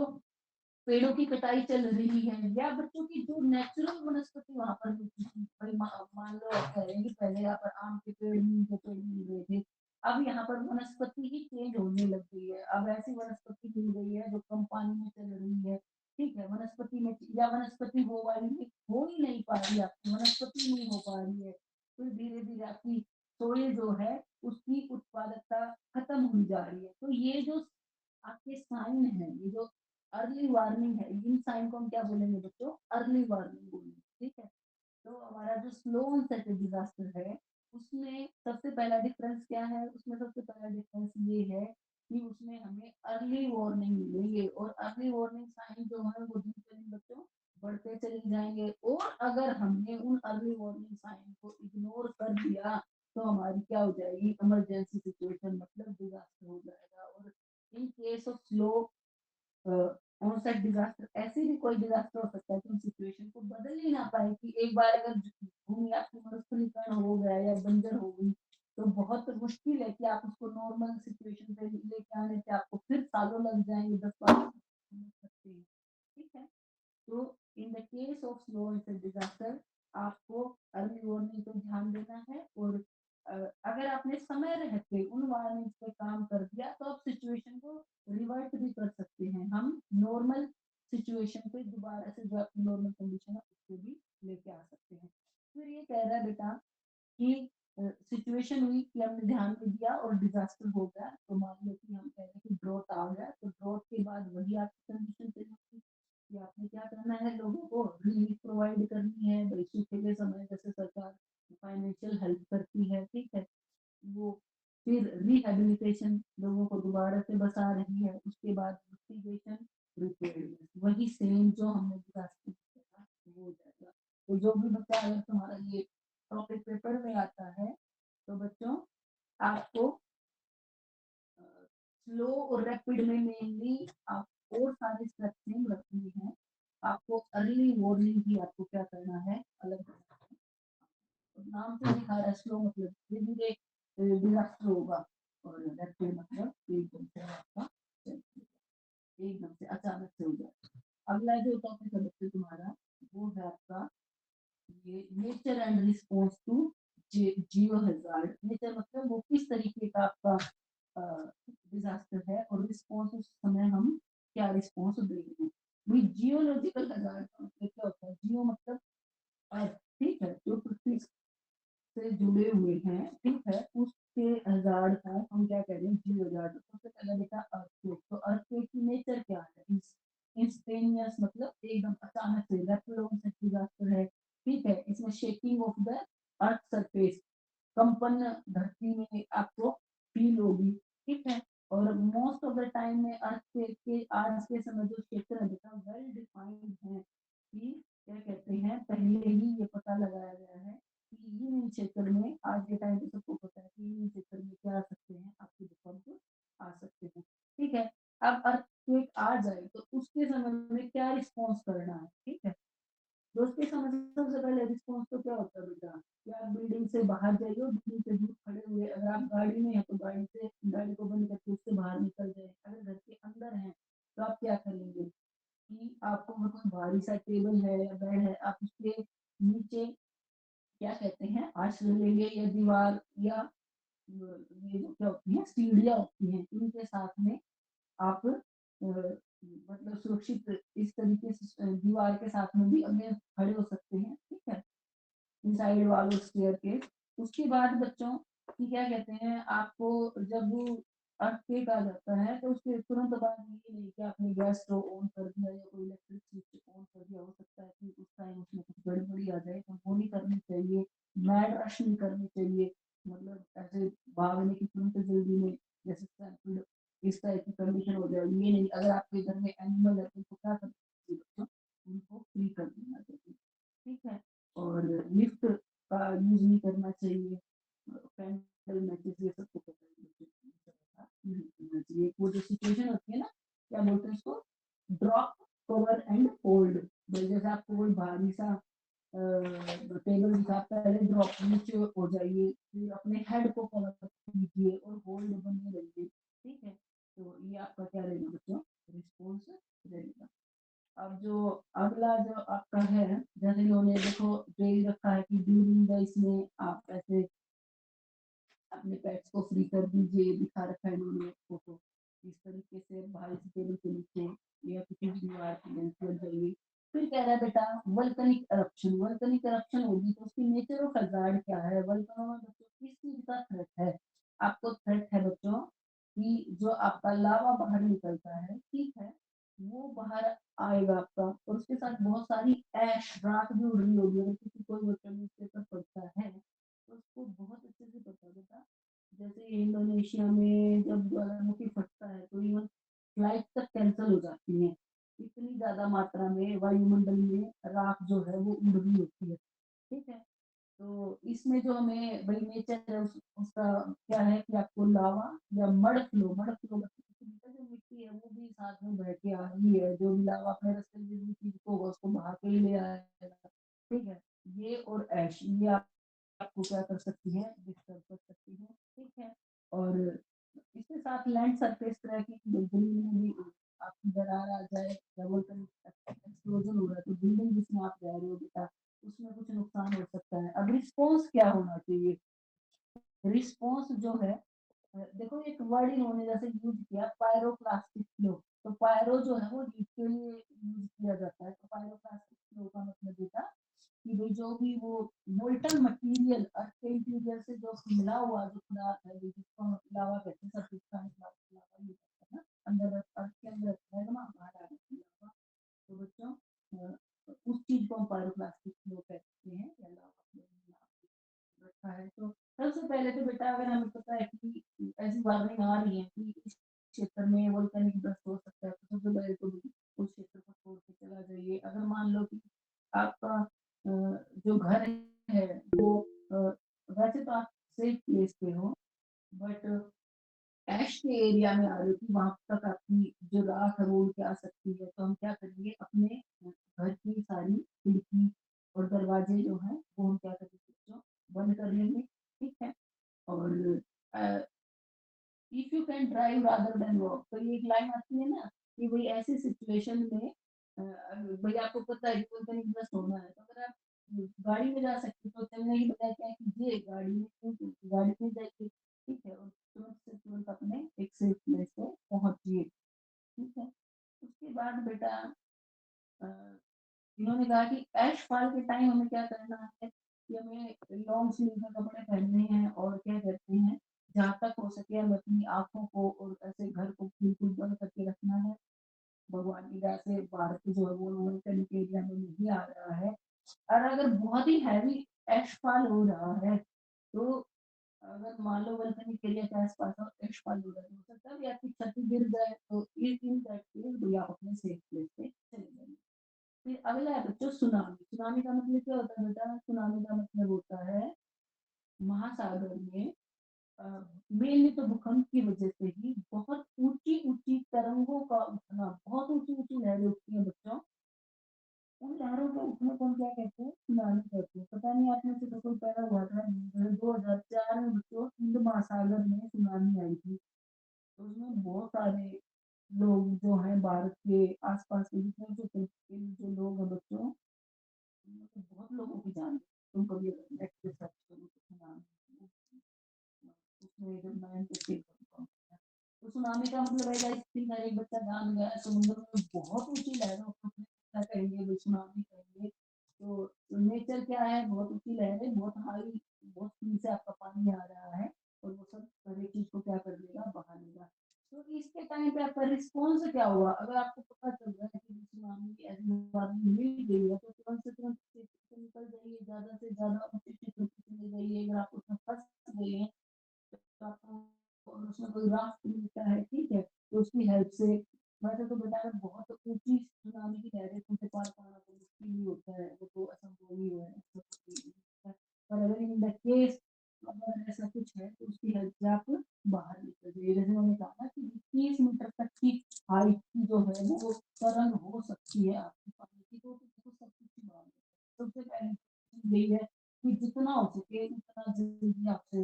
पेड़ों की कटाई चल रही है, या बच्चों की जो नेचुरल वनस्पति वहां पर होती थी, भाई मान लो आप कह रहे हैं कि पहले यहाँ पर आम के पेड़, नीम के पेड़ मिल रहे थे, अब यहाँ पर वनस्पति ही चेंज होने लग गई है, अब ऐसी वनस्पति मिल गई है जो कम पानी में चल रही है, ठीक है, वनस्पति में या वनस्पति वो वाली हो ही नहीं पा रही, आपकी वनस्पति नहीं हो पा रही है, तो धीरे धीरे आपकी सोइल जो है उसकी उत्पादकता खत्म हुई जा रही है। तो ये जो आपके साइन है, ये जो अर्ली वार्निंग है, इन साइन को हम क्या बोलेंगे बच्चों, अर्ली वार्निंग बोलेंगे, ठीक है। तो हमारा जो स्लो ऑनसेट डिजास्टर है, उसमें सबसे पहला डिफरेंस क्या है, उसमें सबसे पहला डिफरेंस ये है कि उसमें हमें अर्ली वार्निंग मिलेगी, और अर्ली वार्निंग साइन जो है वो दिन पे दिन बच्चों बढ़ते चले जाएंगे, और अगर हमने उन अर्ली वार्निंग साइन को इग्नोर कर दिया तो हमारी क्या हो जाएगी, इमरजेंसी सिचुएशन मतलब डिजास्टर हो जाएगा, और स्लो ऑनसेट डिजास्टर, ऐसे भी कोई डिजास्टर हो सकता है कि हम सिचुएशन को बदल ही ना पाए, कि एक बार अगर भूमि आपकी मरुस्थलीकरण हो गया या बंजर हो गई तो बहुत मुश्किल है कि आप उसको नॉर्मल सिचुएशन पे लेके आने से आपको फिर सालों लग जाएंगे, 10-12 लग सकते हैं। ठीक है, तो in the case of slow onset disaster आपको अर्ली वार्निंग को ध्यान देना है, और अगर आपने समय रहते उन वार्निंग्स पे काम कर दिया तो आप सिचुएशन को रिवर्ट भी कर सकते हैं, हम नॉर्मल सिचुएशन पे दोबारा से जो आपकी नॉर्मल कंडीशन है उसको भी लेके आ सकते हैं। फिर ये कह रहा है बेटा कि सिचुएशन हुई कि हमने ध्यान नहीं दिया और डिजास्टर हो गया, तो मान लो कि हम कह रहे हैं कि ड्रॉट आ गया, तो ड्रॉट के बाद वही आपकी कंडीशन चली थी कि आपने क्या करना है, लोगों को रिलीफ प्रोवाइड करनी है, भाई सूखे के समय जैसे सरकार फाइनेंशियल हेल्प करती है, ठीक है, वो फिर रिहेबिलिटेशन, लोगों को दोबारा से बसा रही है, उसके बाद मिटिगेशन, प्रिपेयर्डनेस, वही सेम जो हमने डिजास्टर किया वो हो जाएगा। तो जो भी बच्चा अगर तुम्हारा ये टॉपिक पेपर में आता है तो बच्चों आपको स्लो और रैपिड में मेनली आप और सारे स्टेप्स नहीं रखनी है, आपको अर्ली वार्निंग भी आपको क्या करना है, अलग करना है। तो नाम से लिखा रहा है स्लो मतलब धीरे धीरे डिजास्टर होगा, और रैपिड मतलब एकदम से आपका एकदम से अचानक से हो जाए। अगला जो टॉपिक है बच्चे तुम्हारा वो है आपका ये nature and response to geo hazard. Nature मतलब वो किस तरीके का आपका डिजास्टर है, और रिस्पॉन्स उस समय हम क्या रिस्पॉन्स दे रहे हैं। वही जियोलॉजिकल हैजार्ड का मतलब क्या होता है, जियो मतलब अर्थ, ठीक है, जो पृथ्वी से जुड़े हुए हैं, ठीक है, उसके हैजार्ड को हम क्या कह रहे हैं, जियो हैजार्ड। सबसे पहला बेटा अर्थक्वेक, तो अर्थक्वेक की नेचर क्या है, इंस्टेनियस मतलब एकदम अचानक से, रैपिड ऑनसेट डिजास्टर है, ठीक है, इसमें shaking of the earth surface, कंपन धरती में आपको फील होगी, ठीक है, और मोस्ट ऑफ द टाइम में अर्थ के आज के समय जो क्षेत्र है बेटा वेल डिफाइंड है, कि क्या कहते हैं, पहले ही ये पता लगाया गया है कि इन क्षेत्र में आज के टाइम पे सबको पता है कि इन क्षेत्र में क्या आ सकते हैं, आपके भूकंप आ सकते हैं, ठीक है। अब अर्थक्वेक आ जाए तो उसके समय में क्या रिस्पॉन्स करना है, ठीक है, दोस्तों समय सबसे पहले रिस्पॉन्स तो क्या होता है बेटा, कि आप बिल्डिंग से बाहर जाइए, बिल्डिंग से दूर खड़े हुए, अगर आप गाड़ी में है तो गाड़ी को बंद करके उससे बाहर निकल जाए, अगर घर के अंदर है तो आप क्या करेंगे कि आपको कोई भारी सा टेबल है या बेड है, आप उसके नीचे क्या कहते हैं आश्रय लेंगे, या दीवार या ये जो क्या होती है सीढ़ियाँ होती हैं, इनके साथ में आप मतलब सुरक्षित इस तरीके से दीवार के साथ में भी अगले खड़े हो सकते हैं, ठीक है, इनसाइड वाल स्टेयर के। उसके बाद बच्चों कि क्या कहते हैं, आपको जब अर्थक्वेक आ जाता है तो उसके तुरंत बाद ये नहीं कि आपने गैस स्टोव ऑन कर दिया या कोई इलेक्ट्रिक स्विच ऑन कर दिया, हो सकता है कि उस टाइम उसमें कुछ गड़बड़ी आ जाए, तो वो नहीं करनी चाहिए, मैड रश नहीं करनी चाहिए, मतलब ऐसे भागने की तुरंत जल्दी में जैसे इस तरह की कंडीशन हो जाए, ये नहीं। अगर आपके घर में एनिमल है तो क्या करना चाहिए बच्चों, उनको फ्री कर देना चाहिए, ठीक है, और लिफ्ट का यूज नहीं करना चाहिए, कैंडल मैचेस ये सब तो नहीं करना चाहिए। वो जो सिचुएशन होती है ना, क्या बोलते हैं उसको, ड्रॉप कवर एंड होल्ड, जैसे आपको कोई भारी सा टेबल दिखा, पहले ड्रॉप नीचे हो जाइए, फिर अपने हेड को कवर कीजिए और होल्ड बने रहिए, ठीक है, तो ये आपका क्या रहेगा बच्चों, रिस्पॉन्स रहेगा। अब जो अगला जो आपका है, जैसे इन्होंने देखो जो ये रखा है कि ड्यूरिंग द, इसमें आप ऐसे अपने पेट्स को फ्री कर दीजिए, दिखा रखा है इन्होंने फोटो, इस तरीके से भारी सी टेबल के नीचे या किसी भी दीवार की बेंच पर जाइए। फिर कह रहा है बेटा वल्कनिक eruption, वल्कनिक eruption होगी तो उसकी नेचर ऑफ हैजार्ड क्या है, वल्कनो में बच्चों किस चीज का थ्रेट है, आपको थ्रेट है बच्चों कि जो आपका लावा बाहर निकलता है, ठीक है, वो बाहर आएगा आपका, और उसके साथ बहुत सारी ऐश राख भी उड़ रही होगी, अगर किसी कोई बच्चा न्यूज़पेपर पढ़ता है तो उसको बहुत अच्छे से पता बेटा, जैसे इंडोनेशिया में जब ज्वालामुखी फटता है तो इवन फ्लाइट तक कैंसिल हो जाती है, इतनी ज्यादा मात्रा में वायुमंडल में राख जो है वो उड़ रही होती है, ठीक है, तो इसमें जो हमें भाई नेचर है उसका क्या है कि आपको लावा या मड फ्लो कि बेटा जो मिट्टी है वो भी साथ में बह के आ रही है, जो भी लावा अपने रास्ते में जिस भी चीज को होगा उसको बहा के ही ले आएगा, ठीक है। ये और ऐश ये आपको क्या कर सकती है, डिस्टर्ब कर सकती है, ठीक है। और इसके साथ लैंड सरफेस क्रैकिंग, बिल्डिंग में भी आपकी दरार आ जाए या एक्सप्लोजन हो रहा है, तो बिल्डिंग जिसमें आप रह रहे हो बेटा उसमें कुछ नुकसान हो सकता है। अब रिस्पॉन्स क्या होना चाहिए, रिस्पॉन्स जो है देखो एक वर्ड इन्होंने जैसे यूज किया पायरोक्लास्टिक फ्लो, तो पायरो जो है वो हीट के लिए यूज किया जाता है, तो पायरोक्लास्टिक फ्लो का मतलब बेटा कि भाई जो भी वो मोल्टन मटेरियल अर्थ के इंटीरियर से जो मिला हुआ जो पदार्थ है जिसको हम लावा कहते हैं, सब का लावा यूज करते हैं ना, अंदर अर्थ के अंदर है ना, बाहर आ जाती है लावा, तो बच्चों उस चीज को हम पायरोक्लास्टिक फ्लो कहते हैं या लावा फ्लो रखा है। तो सबसे पहले तो बेटा अगर हमें पता है कि ऐसी वार्निंग आ रही है कि इस क्षेत्र में वोल्केनिक ब्रस्ट हो सकता है, तो सबसे पहले तो उस क्षेत्र को छोड़ के चला जाइए। अगर मान लो कि आपका जो घर है वो वैसे तो आप सेफ प्लेस पे हो, बट ऐश के एरिया में आ रही हो कि वहां तक आपकी जो राख है वो उड़ के आ सकती है, तो हम क्या करेंगे, अपने घर की सारी खिड़की और दरवाजे जो है वो हम क्या करेंगे बच्चों, बंद कर लेंगे, ठीक है। और if you can drive rather than walk, तो ये एक लाइन आती है ना कि भाई ऐसी सिचुएशन में भाई आपको पता है कि वोल्केनिक ब्रस्ट होना है, तो अगर आप गाड़ी में जा सकते तो चलने की बजाय क्या कीजिए, गाड़ी में गाड़ी में जाइए, ठीक है, और तुरंत से तुरंत अपने एक सेफ प्लेस पे पहुंचिए, ठीक है। उसके बाद बेटा इन्होंने कहा कि ऐश फॉल के टाइम हमें क्या करना है कि हमें लॉन्ग स्लीव के कपड़े पहनने हैं, और क्या कहते हैं जहाँ तक हो सके हमें अपनी आंखों को और ऐसे घर को बिल्कुल बंद करके रखना है। भगवान की दया से भारत जो है वो वोल्केनिक एरिया में नहीं आ रहा है, और अगर बहुत ही हैवी ऐश फॉल हो रहा है तो अगर मान लो वोल्केनिक एरिया के आसपास और ऐश फॉल हो रहा है, तो तब या फिर छत गिर जाए तो इन दैट केस भैया अपने सेफ प्लेस पे चले जाइए। फिर अगला है बच्चों सुनामी। सुनामी का मतलब क्या होता है बेटा, सुनामी का मतलब होता है महासागर में मेनली तो भूकंप की वजह से ही बहुत ऊंची ऊंची तरंगों का उठना, बहुत ऊंची ऊंची लहरें उठती हैं बच्चों, उन लहरों के उठने को हम क्या कहते हैं, सुनामी कहते हैं। पता नहीं आप में से तो कोई पैदा हुआ था 2004 में बच्चों, हिंद महासागर में सुनामी आई थी, तो उसमें बहुत सारे लोग जो हैं भारत के आसपास के जितने जो लोग हैं बच्चों, तो बहुत लोगों की जान गई। तुम कभी नेट पे सर्च करो तो सुनामी, उसमें जब मैं तो सुनामी का मतलब है गाइस कि हर एक बच्चा जान गया समुद्र में बहुत ऊंची लहरों को क्या कहेंगे, वो सुनामी कहेंगे। तो नेचर क्या है, बहुत ऊंची लहरें, बहुत हाई, बहुत स्पीड से आपका पानी आ रहा है और वो सब हर एक चीज को क्या कर देगा, बहा लेगा। तो इसके टाइम पे आपका रिस्पॉन्स क्या हुआ, अगर आपको पता चल रहा है कि सुनामी ऐसी वार्निंग मिल गई है तो तुरंत से तुरंत क्षेत्र से निकल जाइए, ज्यादा से ज्यादा ऊंचे क्षेत्र पे चले जाइए। अगर आप उसमें फंस गए हैं तो आपको और उसमें कोई राफ्ट मिलता है, ठीक है, तो उसकी हेल्प से, वैसे तो बेटा अगर बहुत ऊंची सुनामी की लहरें तुमसे पार पाना तो मुश्किल ही होता है, वो तो असंभव ही है, पर अगर इन द केस अगर ऐसा कुछ है तो उसकी हेल्प से आप बाहर निकल जाइए। जैसे मैंने कहा ना कि 30 मीटर तक की हाइट की जो है वो तरंग हो सकती है आपकी पानी की, तो सब कुछ ही बाहर सबसे पहले चीज यही है कि जितना हो सके उतना जल्दी आपसे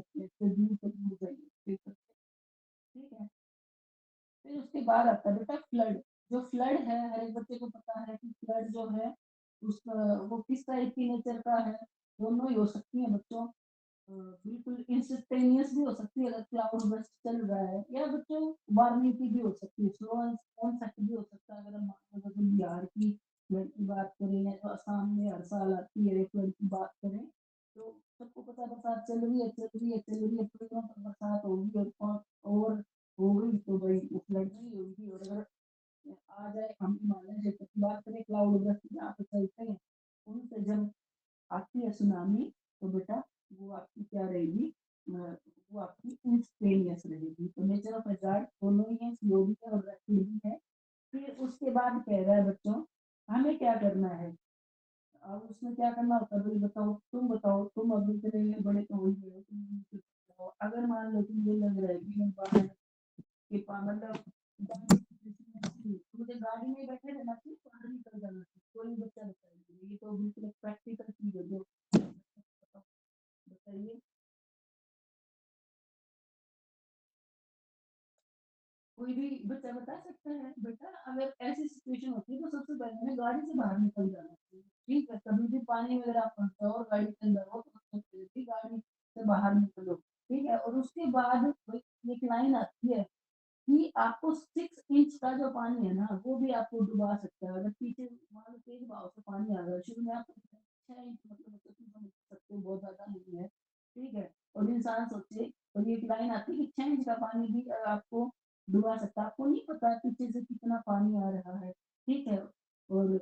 दूर तक दूर जाइए, ठीक है। फिर उसके बाद आता है बेटा फ्लड। जो फ्लड है हर एक बच्चे को पता है कि फ्लड जो है उसका वो किस टाइप की नेचर का है, दोनों ही हो सकती है बच्चों। बिल्कुल इंस्टेंटेनियस भी हो सकती है अगर क्लाउड बर्स्ट चल रहा है, या बच्चों वार्निंग की भी हो सकती है, स्लो ऑनसेट भी हो सकता है। अगर हम अगर बिहार की फ्लड की बात करें या तो असम में हर साल आती है फ्लड की बात करें, तो सबको पता है बरसात चल रही है चल रही है चल रही है, तो बरसात होगी और हो गई तो भाई वो फ्लड नहीं होगी। और अगर आ जाए हम हिमालय क्षेत्र की बात करें, क्लाउड बर्स्ट जहाँ पे चलते हैं उनसे जब आती है सुनामी, तो बेटा वो आपकी क्या रहेगी, वो आपकी इंस्टेनियस रहेगी। तो नेचर ऑफ हजार्ड दोनों ही है, स्लो भी है और रैपिड भी है। फिर उसके बाद कह रहा है बच्चों हमें क्या करना है, अब उसमें क्या करना होता है भाई बताओ तुम अभी इतने बड़े तो हो ही गए हो, तुम मुझे बताओ, अगर मान लो कि मुझे लग रहा है कि मैं बाहर के मतलब कोई भी बच्चा बता सकता है बेटा अगर ऐसी सिचुएशन होती है तो सबसे पहले हमें गाड़ी से बाहर निकल जाना चाहिए, ठीक है? कभी भी पानी वगैरह फंसता हो और गाड़ी के अंदर हो तो सबसे पहले गाड़ी से बाहर निकलो, ठीक है? और उसके बाद एक लाइन आती है कि आपको 6 इंच का जो पानी है ना वो भी आपको डुबा सकता है। अगर पीछे मान लो तेज बहाव से पानी आ रहा है, शुरू में आप 6 इंच मतलब समझ सकते हो बहुत ज़्यादा नहीं है, ठीक है? और इंसान सोचे और ये एक लाइन आती है कि 6 इंच का पानी भी आपको डुबा सकता है। आपको नहीं पता पीछे से कितना पानी आ रहा है, ठीक है? और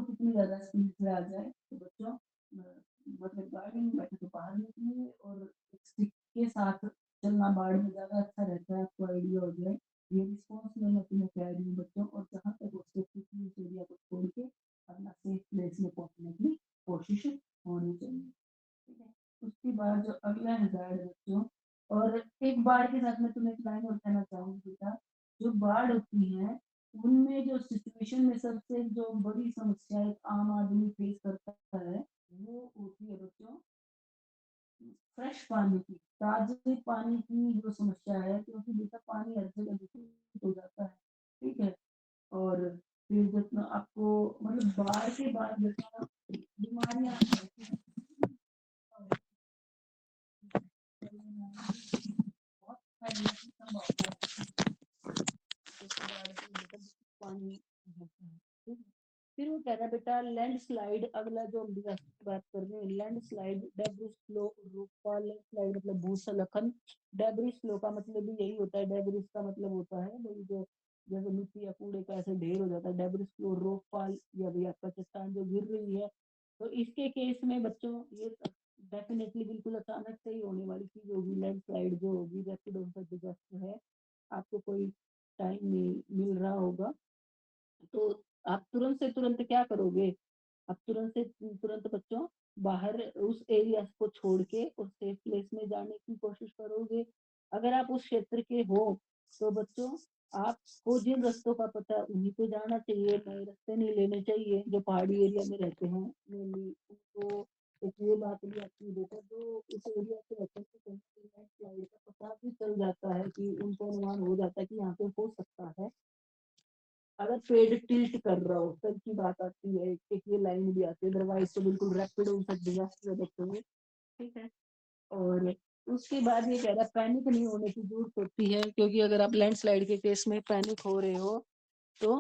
कितनी ज़्यादा स्पीड से आ जाए तो बच्चों मतलब गाड़ी में बैठे तो बाहर निकलिए और स्टिक के साथ चलना बाढ़ में ज़्यादा अच्छा रहता है, आपको आइडिया हो जाए। ये रिस्पॉन्स मैं तुम्हें कह रही हूँ बच्चों, और जहाँ तक हो सके उस एरिया को छोड़ के अपना सेफ प्लेस में पहुँचने की कोशिश होनी चाहिए, ठीक है? उसके बाद जो अगला हैज़ार्ड है बच्चों, और एक बाढ़ के साथ मैं तुम्हें एक लाइन और कहना चाहूँगी बेटा, जो बाढ़ होती है उनमें जो सिचुएशन में सबसे जो बड़ी समस्या एक आम आदमी फेस करता है, वो होती है बच्चों फ्रेश पानी की, ताज़े पानी की जो समस्या है, क्योंकि बेटा पानी हर जगह दूषित हो जाता है, ठीक है? और फिर जितना आपको मतलब बाढ़ के बाद जितना बीमारियाँ होती हैं, बहुत फैलने की संभावना रहती है, जैसे बाढ़ के मतलब पानी होता है, ठीक है? फिर वो कह रहा है बेटा लैंडस्लाइड, अगला जो हम बात कर रहे हैं लैंडस्लाइड, डेब्रिस फ्लो रूपा, लैंडस्लाइड मतलब भूस्खलन, डेब्रिस फ्लो का मतलब भी यही होता है, डेब्रिस का मतलब होता है भाई जो जैसे मिट्टी या कूड़े का ऐसे ढेर हो जाता है, डेब्रिस फ्लो रोकफॉल या भी आपका चट्टान जो गिर रही है, तो इसके केस में बच्चों ये डेफिनेटली बिल्कुल अचानक से ही होने वाली चीज होगी, लैंडस्लाइड जो होगी रैपिड ऑनसेट डिजास्टर है, आपको कोई टाइम नहीं मिल रहा होगा तो आप तुरंत से तुरंत क्या करोगे? आप तुरंत से तुरंत बच्चों बाहर उस एरिया को छोड़ के और सेफ प्लेस में जाने की कोशिश करोगे। अगर आप उस क्षेत्र के हो तो बच्चों आपको जिन रास्तों का पता है उन्हीं पे जाना चाहिए, नए रास्ते नहीं लेने चाहिए। जो पहाड़ी एरिया में रहते हैं मेनली उनको एक ये बात भी आती है बेटा, जो इस एरिया से रहते हैं तो कहीं लैंडस्लाइड का पता भी चल जाता है कि उनको अनुमान हो जाता है कि यहाँ पे हो सकता है। अगर पेड़ टिल्ट कर रहा हो तब की बात आती है, एक ये लाइन भी आती है, अदरवाइज तो बिल्कुल रैपिड डिजास्टर बच्चों, ठीक है? और उसके बाद ये कह रहा है पैनिक नहीं होने की जरूरत होती है, क्योंकि अगर आप लैंडस्लाइड के केस में पैनिक हो रहे हो तो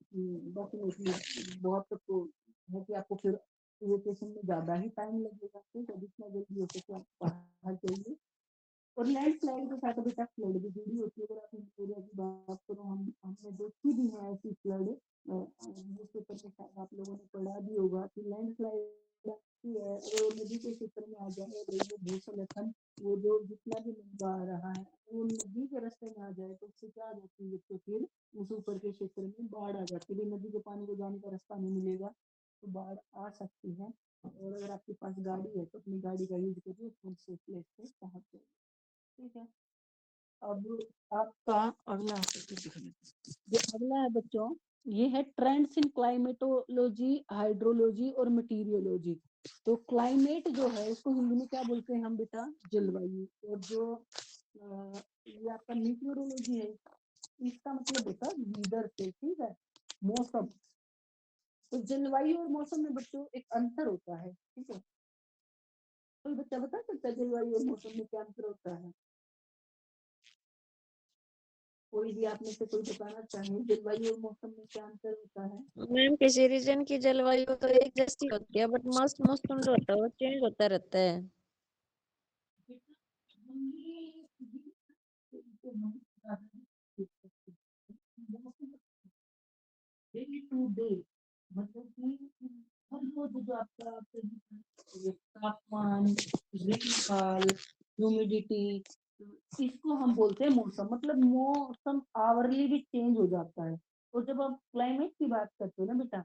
डेफिनेटली बहुत तो है कि आपको फिर इरिटेशन में ज्यादा ही टाइम लगेगा, ठीक है? जितना जल्दी हो सके आप बाहर जाइए। और लैंडस्लाइड के साथ अभी तक फ्लड भी जुड़ी होती है, अगर आप इस एरिया की बात करो, हमने देखी भी है ऐसी फ्लड, न्यूज़पेपर में शायद आप लोगों ने पढ़ा भी होगा कि लैंडस्लाइड आती है अगर वो नदी के क्षेत्र में आ जाए, वो भूस्खलन वो जो जितना भी लंबा आ रहा है वो नदी के रास्ते में आ जाए तो उससे क्या आ जाती है, तो फिर उस ऊपर के क्षेत्र में बाढ़ आ जाती है, नदी के पानी को जाने का रास्ता नहीं मिलेगा तो बाढ़ आ सकती है। और अगर आपके पास गाड़ी है तो अपनी गाड़ी का यूज करिए, उनसे प्लेस पे पहुंच जाइए, ठीक है? अब आपका अगला जो अगला है बच्चों, ये है ट्रेंड्स इन क्लाइमेटोलॉजी, हाइड्रोलॉजी और मटीरियोलॉजी। तो क्लाइमेट जो है इसको हिंदी में क्या बोलते हैं हम बेटा? जलवायु। और जो ये आपका मीटियोरोलॉजी है इसका मतलब बेटा वीदर से, ठीक है? मौसम। तो जलवायु और मौसम में बच्चों एक अंतर होता है, ठीक है? कोई बच्चा बता सकता है जलवायु और मौसम में क्या अंतर होता है? कोई भी आप में से कोई बताना चाहे जलवायु और मौसम में क्या अंतर होता है? मैम किसी रीजन की जलवायु तो एक जैसी होती है बट मौसम मौसम जो होता है वो चेंज होता रहता है। डे टू डे मतलब कि हर रोज जो आपका तापमान, रेनफॉल, ह्यूमिडिटी, इसको हम बोलते हैं मौसम। मतलब मौसम आवरली भी चेंज हो जाता है। और जब आप क्लाइमेट की बात करते हो ना बेटा,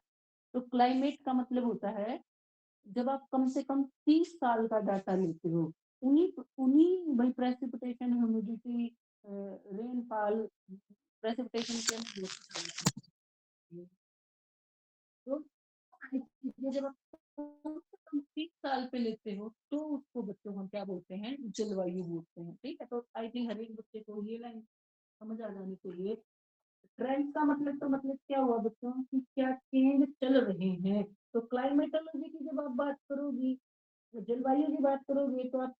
तो क्लाइमेट का मतलब होता है जब आप कम से कम 30 साल का डाटा लेते हो, उन्हीं उन्हीं भाई प्रेसिपिटेशन, ह्यूमिडिटी, रेनफॉल, प्रेसिपिटेशन के तो जब आप कम से कम 30 साल पे लेते हो तो उसको बच्चों हम क्या बोलते हैं? जलवायु बोलते हैं, ठीक है? तो आई थिंक हर एक बच्चे को ये लाइन समझ आ जानी चाहिए। ट्रेंड्स का मतलब क्या हुआ बच्चों कि क्या चेंज चल रहे हैं। तो क्लाइमेटोलॉजी की जब आप बात करोगी, जलवायु की बात करोगे, तो आप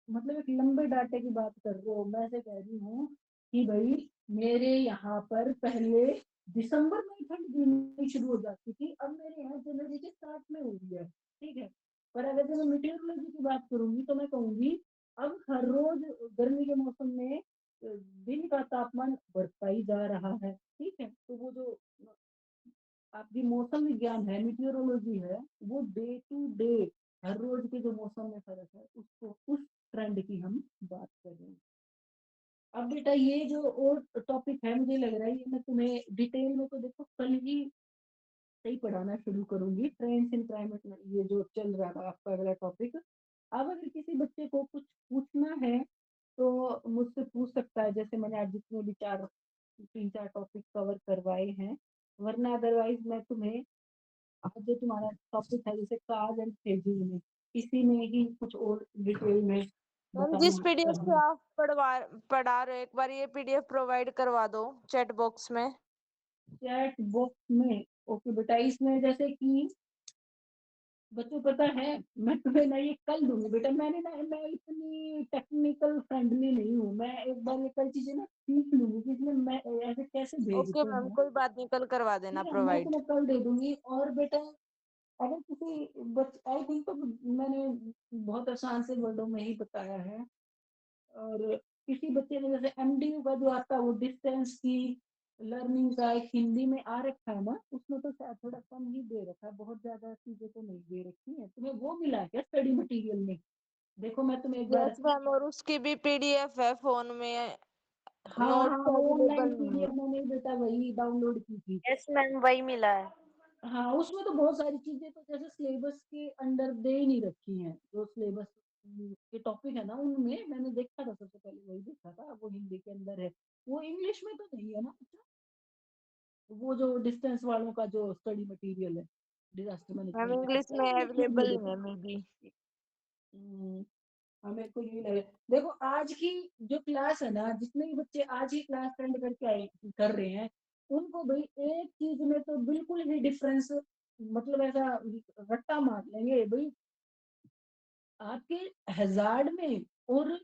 मतलब एक लंबे डाटे की बात कर रहे हो। मैं ऐसे कह रही हूँ कि भाई मेरे यहाँ पर पहले दिसंबर में ठंड गिरनी शुरू हो जाती थी, अब मेरे यहाँ जनवरी के स्टार्ट में हो रही है, ठीक है। पर अगर जब मैं मीटेरोलॉजी की बात करूंगी तो मैं कहूंगी अब हर रोज गर्मी के मौसम में दिन का तापमान बढ़ता ही जा रहा है, ठीक है। तो वो जो आपकी मौसम विज्ञान है, मीटियोरोलॉजी है, वो डे टू डे हर रोज के जो मौसम में फर्क है उसको, उस ट्रेंड की हम बात कर रहे हैं। अब बेटा ये जो और टॉपिक है, मुझे लग रहा है ये मैं तुम्हें डिटेल में तो देखो कल ही सही पढ़ाना शुरू करूंगी। ट्रेंड्स इन क्लाइमेट में ये जो चल रहा था आपका अगला टॉपिक। अब अगर किसी बच्चे को कुछ पूछना है तो मुझसे पूछ सकता है, जैसे मैंने आज जितने भी 3-4 टॉपिक कवर करवाए हैं। वरना अदरवाइज मैं तुम्हें आज जो तुम्हारा टॉपिक है जैसे कार्ड एंड स्टेजिंग में, इसी में ही कुछ और डिटेल में मैम बताना जिस पीडीएफ से चाहूँ। आप पढ़ा रहे हो एक बार ये पीडीएफ प्रोवाइड करवा दो चैट बॉक्स में। चैट बॉक्स में ओके बेटा, इसमें जैसे कि बच्चों पता है मैं तुम्हें ना ये कल दूंगी बेटा। मैंने ना मैं इतनी टेक्निकल फ्रेंडली नहीं हूँ। मैं एक बार ये कल चीजें ना सीख लूंगी कि इसमें मैं ऐसे कैसे ओके भेजते मैम हैं, कोई बात नहीं, कल करवा देना ठीक है। मैं प्रोवाइड। तुम्हें कल दे दूंगी। और बेटा अगर किसी आई थिंक तो मैंने बहुत आसान से वर्डों में ही बताया है। और किसी बच्चे ने जैसे एमडीयू का जो आता है वो डिस्टेंस की लर्निंग का एक हिंदी में आ रखा है ना, उसमें तो शायद थोड़ा कम ही दे रखा है, बहुत ज्यादा चीजें तो नहीं दे रखी है। तुम्हें वो मिला है क्या स्टडी मटेरियल में? देखो मैं तुम्हें एक बार, यस मैम, और उसकी भी पीडीएफ है फोन में, हाँ हाँ नोट्स वो ऑनलाइन अवेलेबल नहीं है। पीडीएफ मैंने बेटा वही डाउनलोड की थी। यस मैम वही मिला है। हाँ उसमें तो बहुत सारी चीजें तो जैसे सिलेबस के अंडर दे ही नहीं रखी हैं। जो सिलेबस के टॉपिक है ना उनमें मैंने देखा था, सबसे पहले वही देखा था। वो हिंदी के अंदर है, वो इंग्लिश में तो नहीं है ना अच्छा? वो जो डिस्टेंस वालों का जो स्टडी मटेरियल है डिजास्टर मैम मैनेजमेंट का, इंग्लिश वो में इंग्लिश में नहीं है अवेलेबल नहीं बेटा। है मे बी। हम्म, हमें को यही लगे। देखो आज की जो क्लास है ना, जितने भी बच्चे आज ही क्लास अटेंड करके आए कर रहे हैं, उनको भाई एक चीज में तो बिल्कुल ही डिफरेंस, मतलब ऐसा रट्टा मार लेंगे भाई। आपके हैजार्ड में और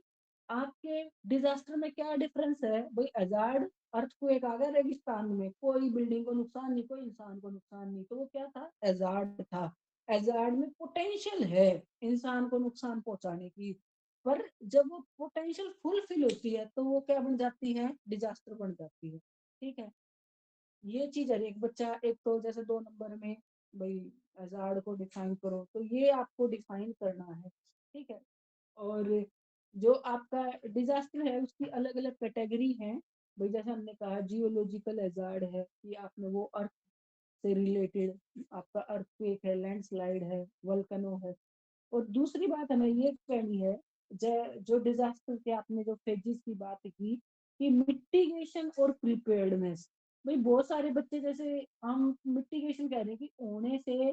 आपके डिजास्टर में क्या डिफरेंस है भाई? हैजार्ड अर्थक्वेक आ गया रेगिस्तान में, कोई बिल्डिंग को नुकसान नहीं, कोई इंसान को नुकसान नहीं, तो वो क्या था? हैजार्ड था। हैजार्ड में पोटेंशियल है इंसान को नुकसान पहुंचाने की, पर जब वो पोटेंशियल फुलफिल होती है तो वो क्या बन जाती है? डिजास्टर बन जाती है, ठीक है। ये चीज है। एक बच्चा एक तो जैसे 2 नंबर में भाई हैजार्ड को डिफाइन करो, तो ये आपको डिफाइन करना है, ठीक है। और जो आपका डिजास्टर है उसकी अलग अलग कैटेगरी है भाई। जैसे हमने कहा जियोलॉजिकल हैजार्ड है कि आपने वो अर्थ से रिलेटेड, आपका अर्थक्वेक है, लैंडस्लाइड है, वल्कनो है। और दूसरी बात हमें ये कहनी है, जो डिजास्टर के आपने जो फेजेस की बात की कि मिटिगेशन और प्रिपेयर्डनेस। भाई बहुत सारे बच्चे जैसे हम मिटिगेशन कह रहे हैं कि होने से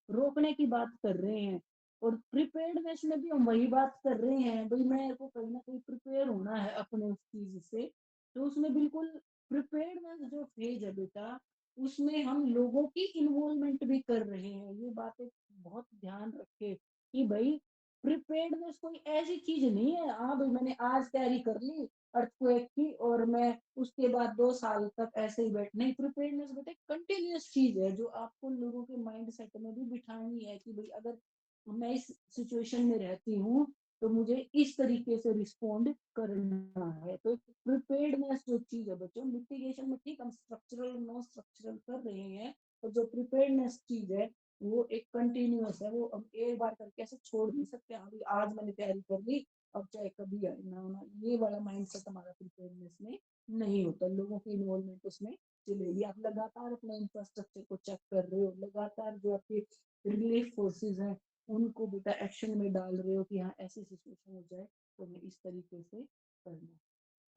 रोकने की बात कर रहे हैं, और प्रिपेयर्डनेस में भी हम वही बात कर रहे हैं भाई मेरे को कहीं ना कहीं प्रिपेयर होना है अपने उस चीज से। तो उसमें बिल्कुल प्रिपेयर्डनेस जो फेज है बेटा, उसमें हम लोगों की इन्वॉल्वमेंट भी कर रहे हैं। ये बातें बहुत ध्यान रखे कि भाई प्रिपेयर्डनेस कोई ऐसी चीज नहीं है हाँ भाई मैंने आज तैयारी कर ली अर्थक्वेक की और मैं उसके बाद 2 साल तक ऐसे ही बैठ नहीं। प्रिपेयर्डनेस बेटा कंटिन्यूअस चीज है जो आपको लोगों के माइंड सेट में भी बिठानी है कि भाई अगर मैं इस सिचुएशन में रहती हूँ तो मुझे इस तरीके से रिस्पोंड करना है। तो प्रिपेयर्डनेस जो चीज है बच्चों, मिटिगेशन में ठीक हम स्ट्रक्चरल नॉन स्ट्रक्चरल कर रहे हैं, तो जो प्रिपेयर्डनेस चीज है वो एक कंटिन्यूअस है। वो हम एक बार करके ऐसे छोड़ नहीं सकते अभी आज मैंने तैयारी कर ली अब चाहे कभी आए ना होना, ये वाला माइंडसेट हमारा प्रिपेयर्डनेस में नहीं होता। लोगों की इन्वॉल्वमेंट उसमें चलेगी। आप लगातार अपने इंफ्रास्ट्रक्चर को चेक कर रहे हो, लगातार जो आपके रिलीफ फोर्सेस हैं उनको बेटा एक्शन में डाल रहे हो कि हाँ ऐसी सिचुएशन हो जाए तो हमें इस तरीके से करना,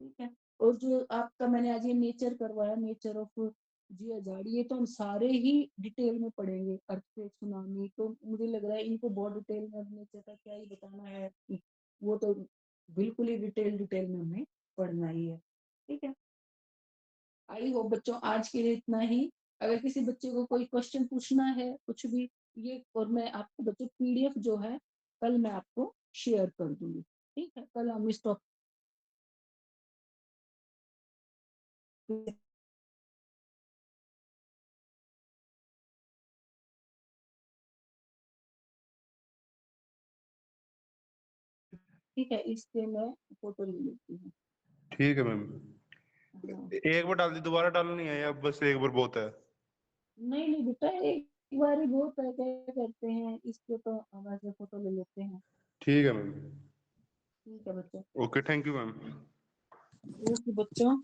ठीक है। और जो आपका मैंने आज ये नेचर करवाया, नेचर ऑफ जी आजादी, ये तो हम सारे ही डिटेल में पढ़ेंगे। अर्थक्वेक सुनामी तो मुझे लग रहा है इनको बहुत डिटेल में नेचर का क्या ही बताना है, वो तो बिल्कुल ही डिटेल डिटेल में हमें पढ़ना ही है, ठीक है। आई होप बच्चों आज के लिए इतना ही। अगर किसी बच्चे को कोई क्वेश्चन पूछना है कुछ भी ये, और मैं आपको बच्चों पीडीएफ जो है कल मैं आपको शेयर कर दूंगी, ठीक है। कल हम इस टॉपिक ठीक है, इससे मैं फोटो ले लेती हूँ। ठीक है मैम। हाँ। एक बार डाल दी, दोबारा डालनी है या बस एक बार बहुत है? नहीं नहीं बेटा, एक बार ही बहुत है, क्या करते हैं इसके तो वैसे फोटो ले लेते हैं। ठीक है मैम। ठीक है बच्चों। Okay, thank you ma'am. Okay बच्चों,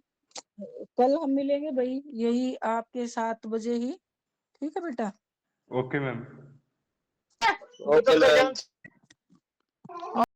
कल हम मिलेंगे भाई यही आपके 7 बजे ही, ठीक है बेटा। Okay ma'am. Okay ma'am.